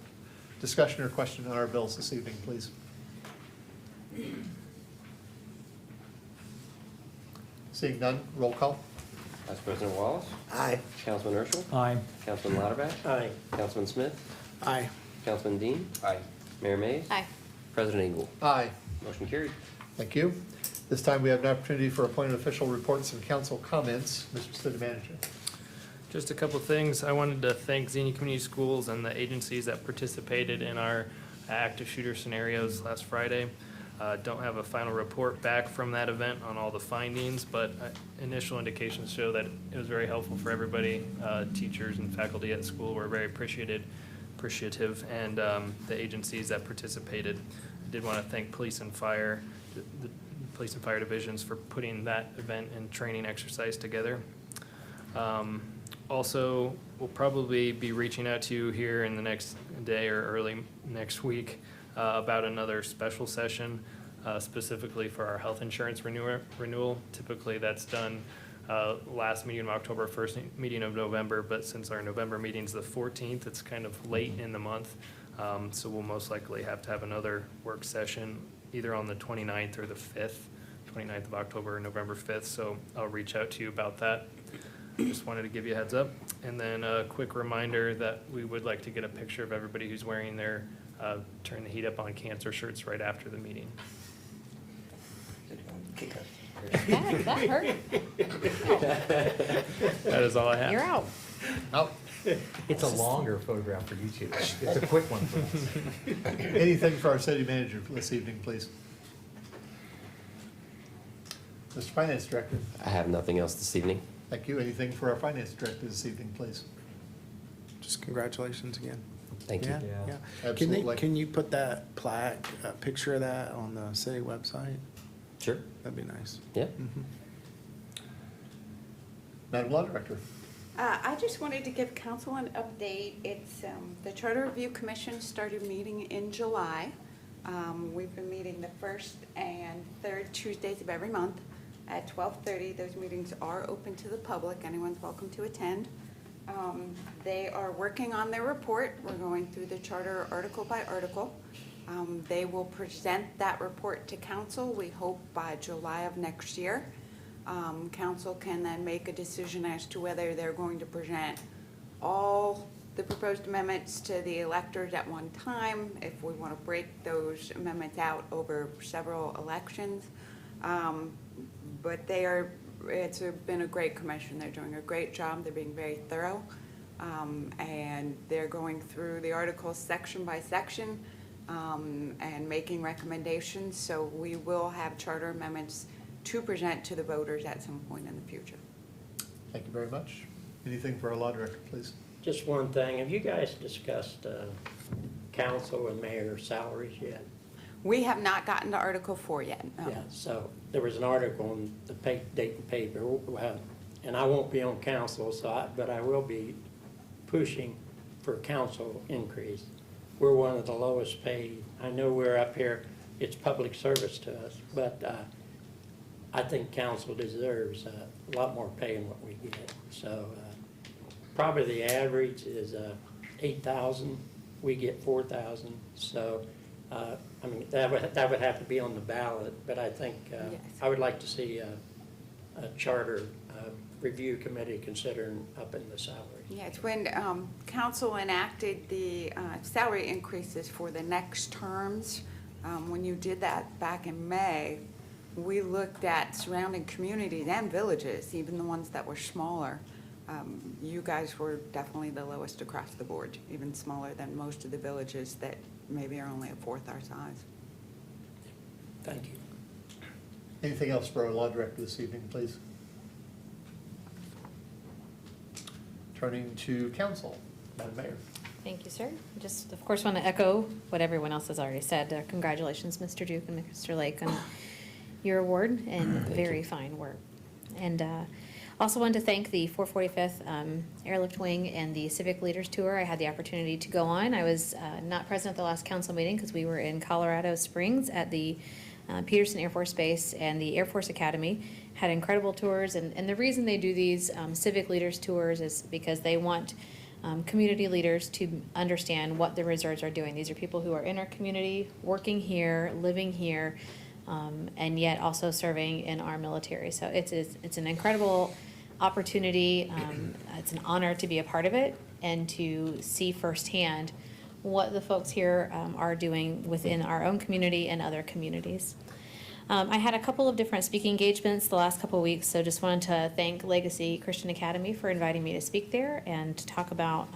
Discussion or question on our bills this evening, please. Seeing none, roll call. Vice President Wallace? Aye. Councilman Urschel? Aye. Councilman Lauterbach? Aye. Councilman Smith? Aye. Councilman Dean? Aye. Mayor Mays? Aye. President Eagle? Aye. Motion carried. Thank you. This time we have an opportunity for appointed official reports and council comments. Mr. City Manager. Just a couple of things. I wanted to thank Xenia Community Schools and the agencies that participated in our active shooter scenarios last Friday. Don't have a final report back from that event on all the findings, but initial indications show that it was very helpful for everybody. Teachers and faculty at school were very appreciative, and the agencies that participated. I did want to thank police and fire, the police and fire divisions for putting that event and training exercise together. Also, we'll probably be reaching out to you here in the next day or early next week about another special session, specifically for our health insurance renewal. Typically, that's done last meeting of October, first meeting of November, but since our November meeting's the 14th, it's kind of late in the month. So we'll most likely have to have another work session either on the 29th or the 5th, 29th of October or November 5th. So I'll reach out to you about that. Just wanted to give you a heads up. And then a quick reminder that we would like to get a picture of everybody who's wearing their Turn the Heat Up on Cancer shirts right after the meeting. Kick us. That hurt. That is all I have. You're out. Oh, It's a longer photograph for YouTube. It's a quick one for us. anything for our city manager for this evening, please? Mr. Finance Director. I have nothing else this evening. Thank you. Anything for our Finance Director this evening, please? Just congratulations again. Thank you. Yeah, Yeah. yeah. Absolutely. Can you put that plaque, picture of that on the city website? Sure. That'd be nice. Yeah. Mhm. Madam Law Director. I just wanted to give council an update. It's, the Charter Review Commission started meeting in July. We've been meeting the first and third Tuesdays of every month at 12:30. Those meetings are open to the public. Anyone's welcome to attend. They are working on their report. We're going through the charter article by article. They will present that report to council, we hope by July of next year. Council can then make a decision as to whether they're going to present all the proposed amendments to the electors at one time, if we want to break those amendments out over several elections. But it's been a great commission. They're doing a great job. They're being very thorough. And they're going through the articles section by section and making recommendations. So we will have charter amendments to present to the voters at some point in the future. Thank you very much. Anything for our law director, please? Just one thing, have you guys discussed council and mayor salaries yet? We have not gotten to Article 4 yet, no. Yeah, so there was an article in the Dayton paper, and I won't be on council, but I will be pushing for council increase. We're one of the lowest paid. I know we're up here, it's public service to us, but I think council deserves a lot more pay than what we get. So probably the average is 8,000. We get 4,000. So I mean that would have to be on the ballot. But I think Yes. I would like to see a charter review committee considering upping the salary. Yeah, it's when council enacted the salary increases for the next terms. When you did that back in May, we looked at surrounding communities and villages, even the ones that were smaller. You guys were definitely the lowest across the board, even smaller than most of the villages that maybe are only a fourth our size. Thank you. Anything else for our law director this evening, please? Turning to council, Madam Mayor. Thank you, sir. Just, of course, want to echo what everyone else has already said. Congratulations, Mr. Duke and Mr. Lake, on your award and very fine work. And also wanted to thank the 445th Airlift Wing and the Civic Leaders Tour. I had the opportunity to go on. I was not present at the last council meeting because we were in Colorado Springs at the Peterson Air Force Base and the Air Force Academy. Had incredible tours, and the reason they do these Civic Leaders Tours is because they want community leaders to understand what the reserves are doing. These are people who are in our community, working here, living here, and yet also serving in our military. So it's an incredible opportunity. It's an honor to be a part of it and to see firsthand what the folks here are doing within our own community and other communities. I had a couple of different speaking engagements the last couple of weeks, so just wanted to thank Legacy Christian Academy for inviting me to speak there and to talk about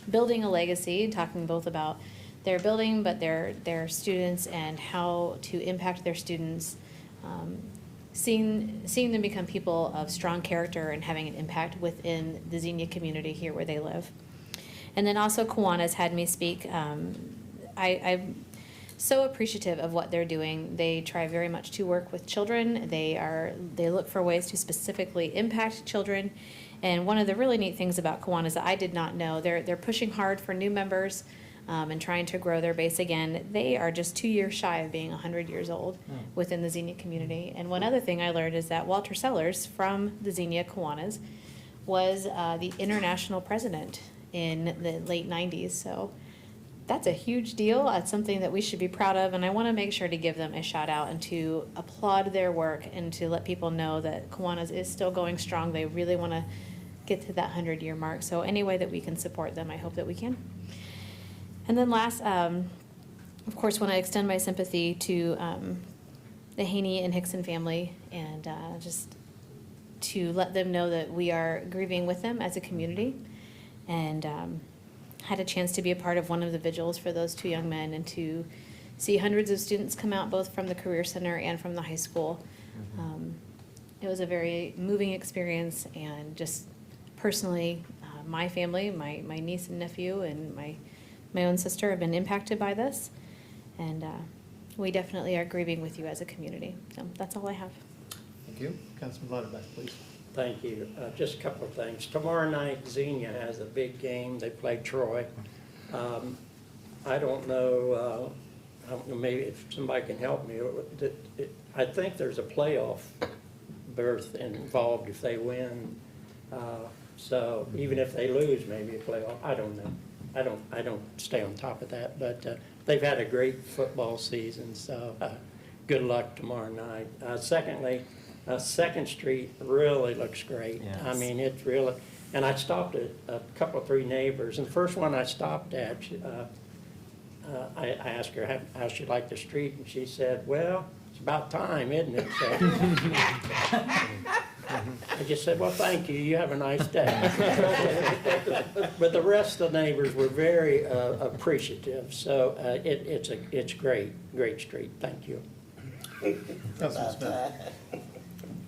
building a legacy, talking both about their building, but their students and how to impact their students, seeing them become people of strong character and having an impact within the Xenia community here where they live. And then also Kiwanis had me speak. I'm so appreciative of what they're doing. They try very much to work with children. They look for ways to specifically impact children. And one of the really neat things about Kiwanis that I did not know, they're pushing hard for new members and trying to grow their base again. They are just 2 years shy of being 100 years old within the Xenia community. And one other thing I learned is that Walter Sellers from the Xenia Kiwanis was the international president in the late 90s. So that's a huge deal. It's something that we should be proud of, and I want to make sure to give them a shout out and to applaud their work and to let people know that Kiwanis is still going strong. They really want to get to that 100-year mark. So any way that we can support them, I hope that we can. And then last, of course, want to extend my sympathy to the Haney and Hickson family and just to let them know that we are grieving with them as a community. And had a chance to be a part of one of the vigils for those two young men and to see hundreds of students come out both from the Career Center and from the high school. It was a very moving experience, and just personally, my family, my niece and nephew and my own sister have been impacted by this, and we definitely are grieving with you as a community. So that's all I have. Thank you. Councilman Lauterbach, please. Thank you. Just a couple of things. Tomorrow night, Xenia has a big game. They play Troy. I don't know, maybe if somebody can help me. I think there's a playoff berth involved if they win. So even if they lose, maybe a playoff. I don't know. I don't stay on top of that. But they've had a great football season, so good luck tomorrow night. Secondly, Second Street really looks great. Yes. I mean, it's really, and I stopped at a couple, 3 neighbors, and the first one I stopped at, I asked her how she liked the street, and she said, well, it's about time, isn't it? So I just said, well, thank you, you have a nice day. But the rest of the neighbors were very appreciative, so it's great street, thank you. Councilman Smith.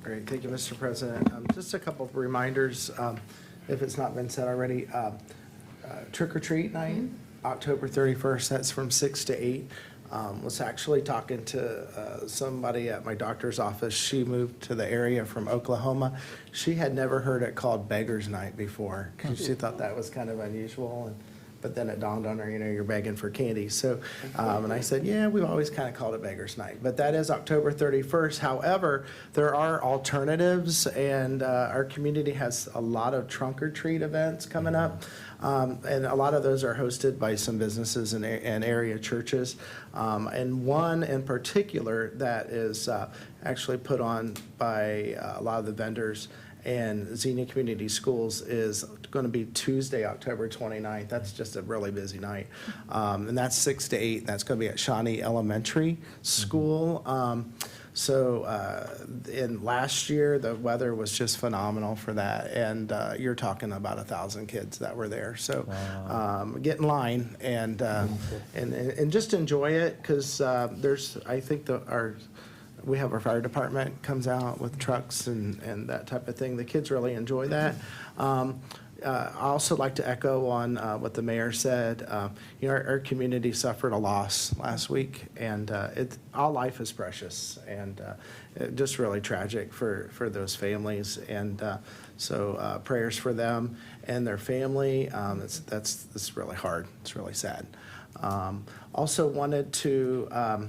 Great, thank you, Mr. President. Just a couple of reminders, if it's not been said already. Trick or treat night, October 31st, that's from 6 to 8. Was actually talking to somebody at my doctor's office. She moved to the area from Oklahoma. She had never heard it called Beggar's Night before. She thought that was kind of unusual, but then it dawned on her, you're begging for candy. So, and I said, yeah, we've always kind of called it Beggar's Night. But that is October 31st. However, there are alternatives, and our community has a lot of trunk or treat events coming up. And a lot of those are hosted by some businesses and area churches. And one in particular that is actually put on by a lot of the vendors and Xenia Community Schools is going to be Tuesday, October 29th. That's just a really busy night. And that's 6 to 8. That's going to be at Shawnee Elementary School. In last year, the weather was just phenomenal for that, and you're talking about 1,000 kids that were there. So get in line and just enjoy it, because I think we have our fire department comes out with trucks and that type of thing. The kids really enjoy that. I also like to echo on what the mayor said. Our community suffered a loss last week, and all life is precious, and just really tragic for those families. And so prayers for them and their family. That's really hard. It's really sad. Also wanted to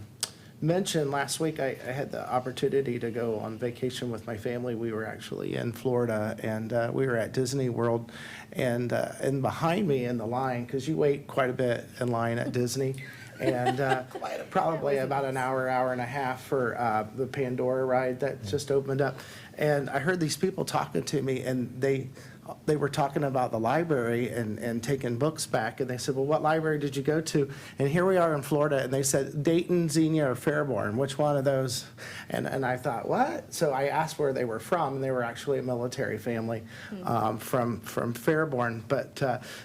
mention, last week I had the opportunity to go on vacation with my family. We were actually in Florida, and we were at Disney World, and behind me in the line, because you wait quite a bit in line at Disney, and probably about an hour and a half for the Pandora ride that just opened up. And I heard these people talking to me, and they were talking about the library and taking books back, and they said, well, what library did you go to? And here we are in Florida, and they said Dayton, Xenia, or Fairborn, which one of those? And I thought, what? So I asked where they were from, and they were actually a military family from Fairborn, but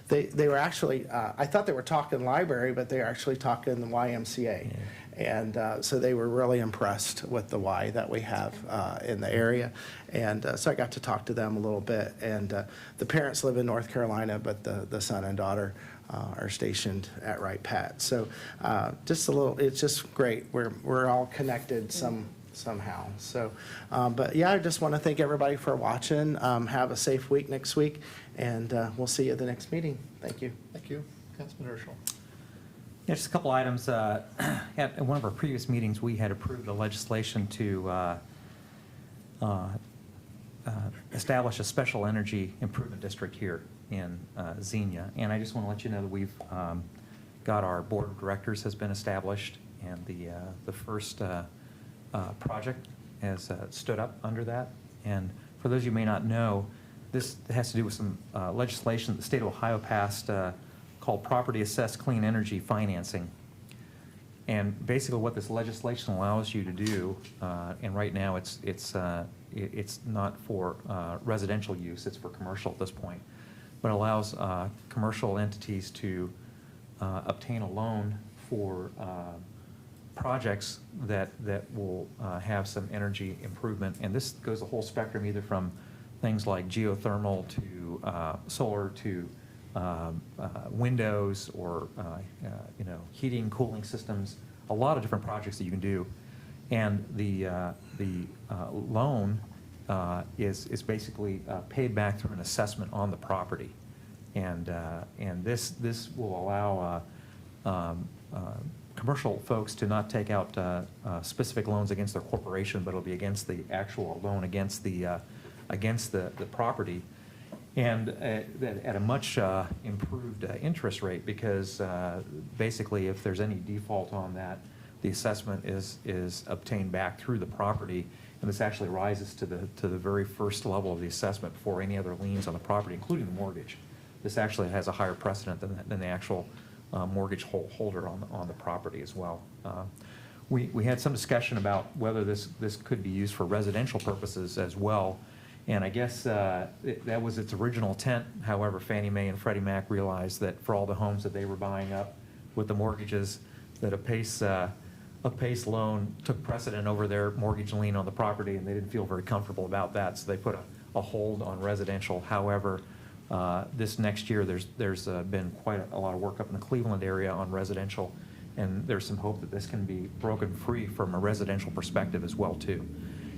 they were actually, I thought they were talking library, but they were actually talking the YMCA. Yeah. And so they were really impressed with the Y that we have in the area. And so I got to talk to them a little bit. And the parents live in North Carolina, but the son and daughter are stationed at Wright Pat. So just a little, it's just great. We're all connected somehow. So, but yeah, I just want to thank everybody for watching. Have a safe week next week, and we'll see you at the next meeting. Thank you. Thank you. Councilman Urschel. Yeah, just a couple items. At one of our previous meetings, we had approved the legislation to establish a special energy improvement district here in Xenia. And I just want to let you know that we've got our board of directors has been established, and the first project has stood up under that. And for those of you who may not know, this has to do with some legislation that the state of Ohio passed called Property Assessed Clean Energy Financing. And basically what this legislation allows you to do, and right now it's not for residential use, it's for commercial at this point, but allows commercial entities to obtain a loan for projects that will have some energy improvement. And this goes the whole spectrum, either from things like geothermal to solar to windows, or heating, cooling systems, a lot of different projects that you can do. And the loan is basically paid back through an assessment on the property, and this will allow commercial folks to not take out specific loans against their corporation, but it'll be against the actual loan against the property. And at a much improved interest rate, because basically if there's any default on that, the assessment is obtained back through the property, and this actually rises to the very first level of the assessment before any other liens on the property, including the mortgage. This actually has a higher precedent than the actual mortgage holder on the property as well. We had some discussion about whether this could be used for residential purposes as well. And I guess that was its original intent. However, Fannie Mae and Freddie Mac realized that for all the homes that they were buying up with the mortgages, that a PACE loan took precedent over their mortgage lien on the property, and they didn't feel very comfortable about that, so they put a hold on residential. However, this next year, there's been quite a lot of work up in the Cleveland area on residential, and there's some hope that this can be broken free from a residential perspective as well too.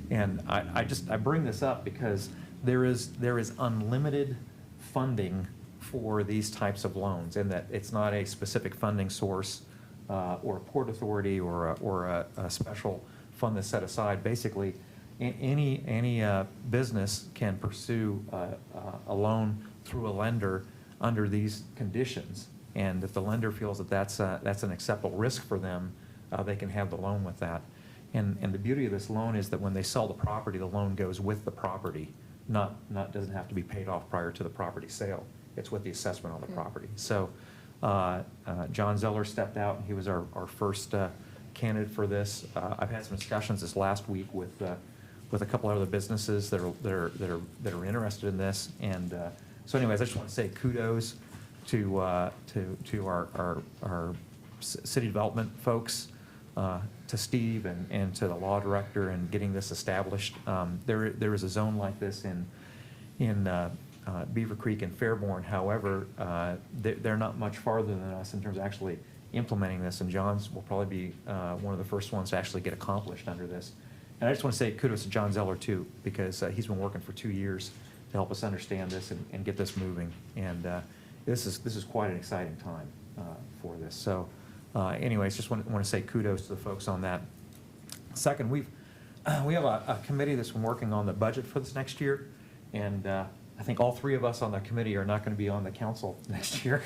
And I bring this up because there is unlimited funding for these types of loans, and that it's not a specific funding source or a port authority or a special fund that's set aside. Basically, any business can pursue a loan through a lender under these conditions, and if the lender feels that that's an acceptable risk for them, they can have the loan with that. And the beauty of this loan is that when they sell the property, the loan goes with the property, doesn't have to be paid off prior to the property sale. It's with the assessment on the property. So John Zeller stepped out, and he was our first candidate for this. I've had some discussions this last week with a couple other businesses that are interested in this. And so anyways, I just want to say kudos to our city development folks, to Steve and to the law director in getting this established. There is a zone like this in Beaver Creek and Fairborn. However, they're not much farther than us in terms of actually implementing this, and John's will probably be one of the first ones to actually get accomplished under this. And I just want to say kudos to John Zeller too, because he's been working for 2 years to help us understand this and get this moving. And this is quite an exciting time for this. So anyways, just want to say kudos to the folks on that. Second, we have a committee that's been working on the budget for this next year, and I think all three of us on the committee are not going to be on the council next year.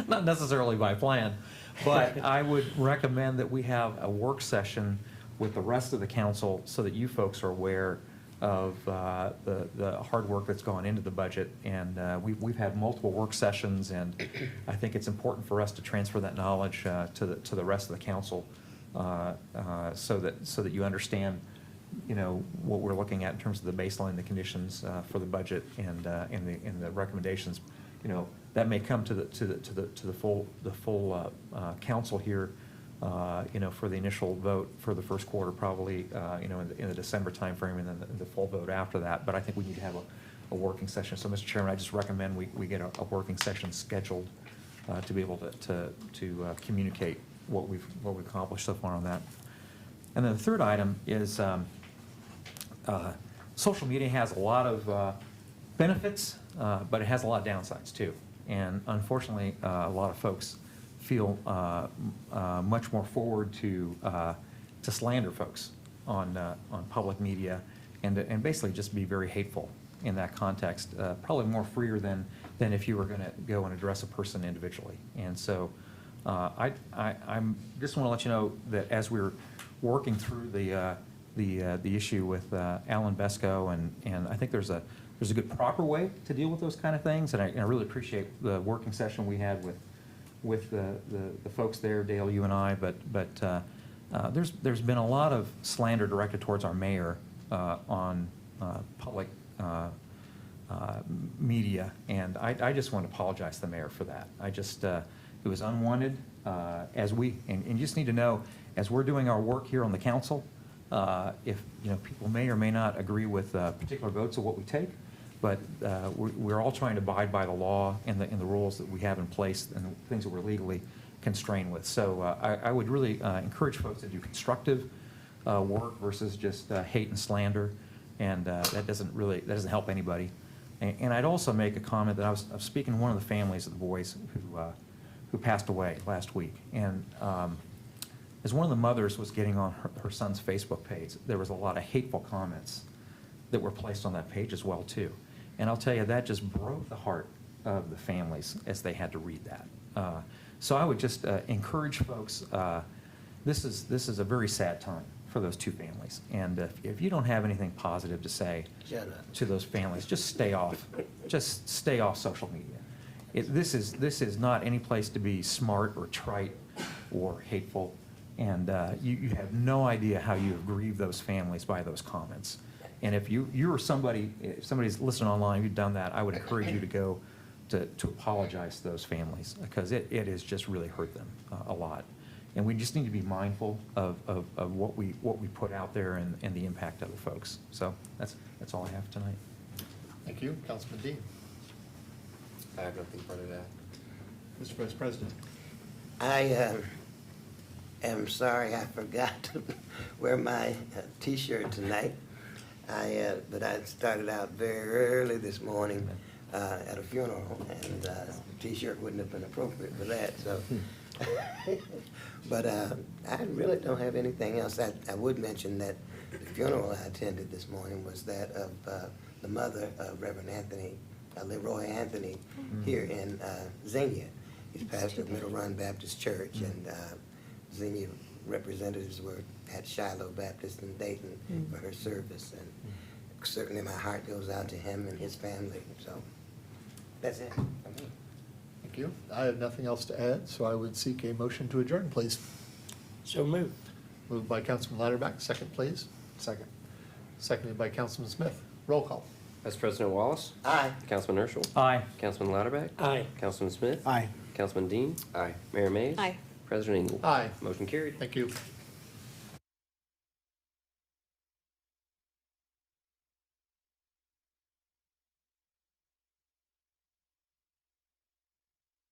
Not necessarily by plan, but I would recommend that we have a work session with the rest of the council so that you folks are aware of the hard work that's gone into the budget. And we've had multiple work sessions, and I think it's important for us to transfer that knowledge to the rest of the council so that you understand, what we're looking at in terms of the baseline, the conditions for the budget, and the recommendations. That may come to the full council here, for the initial vote for the first quarter, probably, in the December timeframe, and then the full vote after that. But I think we need to have a working session. So, Mr. Chairman, I just recommend we get a working session scheduled to be able to communicate what we've accomplished so far on that. And then the third item is social media has a lot of benefits, but it has a lot of downsides too. And unfortunately, a lot of folks feel much more forward to slander folks on public media, and basically just be very hateful in that context. Probably more freer than if you were going to go and address a person individually. And so I'm just want to let you know that as we're working through the issue with Alan Besco, and I think there's a good proper way to deal with those kind of things, and I really appreciate the working session we had with the folks there, Dale, you and I, but there's been a lot of slander directed towards our mayor on public media, and I just want to apologize to the mayor for that. It was unwanted, and you just need to know, as we're doing our work here on the council, if people may or may not agree with particular votes of what we take, but we're all trying to abide by the law and the rules that we have in place and things that we're legally constrained with. So I would really encourage folks to do constructive work versus just hate and slander, and that doesn't help anybody. And I'd also make a comment that I was speaking to one of the families of the boys who passed away last week, and as one of the mothers was getting on her son's Facebook page, there was a lot of hateful comments that were placed on that page as well too. And I'll tell you, that just broke the heart of the families as they had to read that. So I would just encourage folks, this is a very sad time for those two families. And if you don't have anything positive to say Shut up. to those families, just stay off social media. This is not any place to be smart or trite or hateful. And you have no idea how you have grieved those families by those comments. And if you or somebody, if somebody's listening online, you've done that, I would encourage you to go to apologize to those families, because it has just really hurt them a lot. And we just need to be mindful of what we put out there and the impact of the folks. So that's all I have tonight. Thank you. Councilman Dean. I have nothing further to add. Mr. Vice President. I am sorry I forgot to wear my T-shirt tonight. But I started out very early this morning at a funeral, and the T-shirt wouldn't have been appropriate for that, so. But I really don't have anything else. I would mention that the funeral I attended this morning was that of the mother of Reverend Anthony, Leroy Anthony, here in Xenia. He's pastor of Middle Run Baptist Church, and Xenia representatives were at Shiloh Baptist in Dayton for her service, and certainly my heart goes out to him and his family, so that's it. Thank you. I have nothing else to add, so I would seek a motion to adjourn, please. So moved. Moved by Councilman Latterback, second, please. Second. Seconded by Councilman Smith. Roll call. Vice President Wallace? Aye. Councilman Urschel? Aye. Councilman Latterback? Aye. Councilman Smith? Aye. Councilman Dean? Aye. Mayor Mays? Aye. President Engel? Aye. Motion carried. Thank you.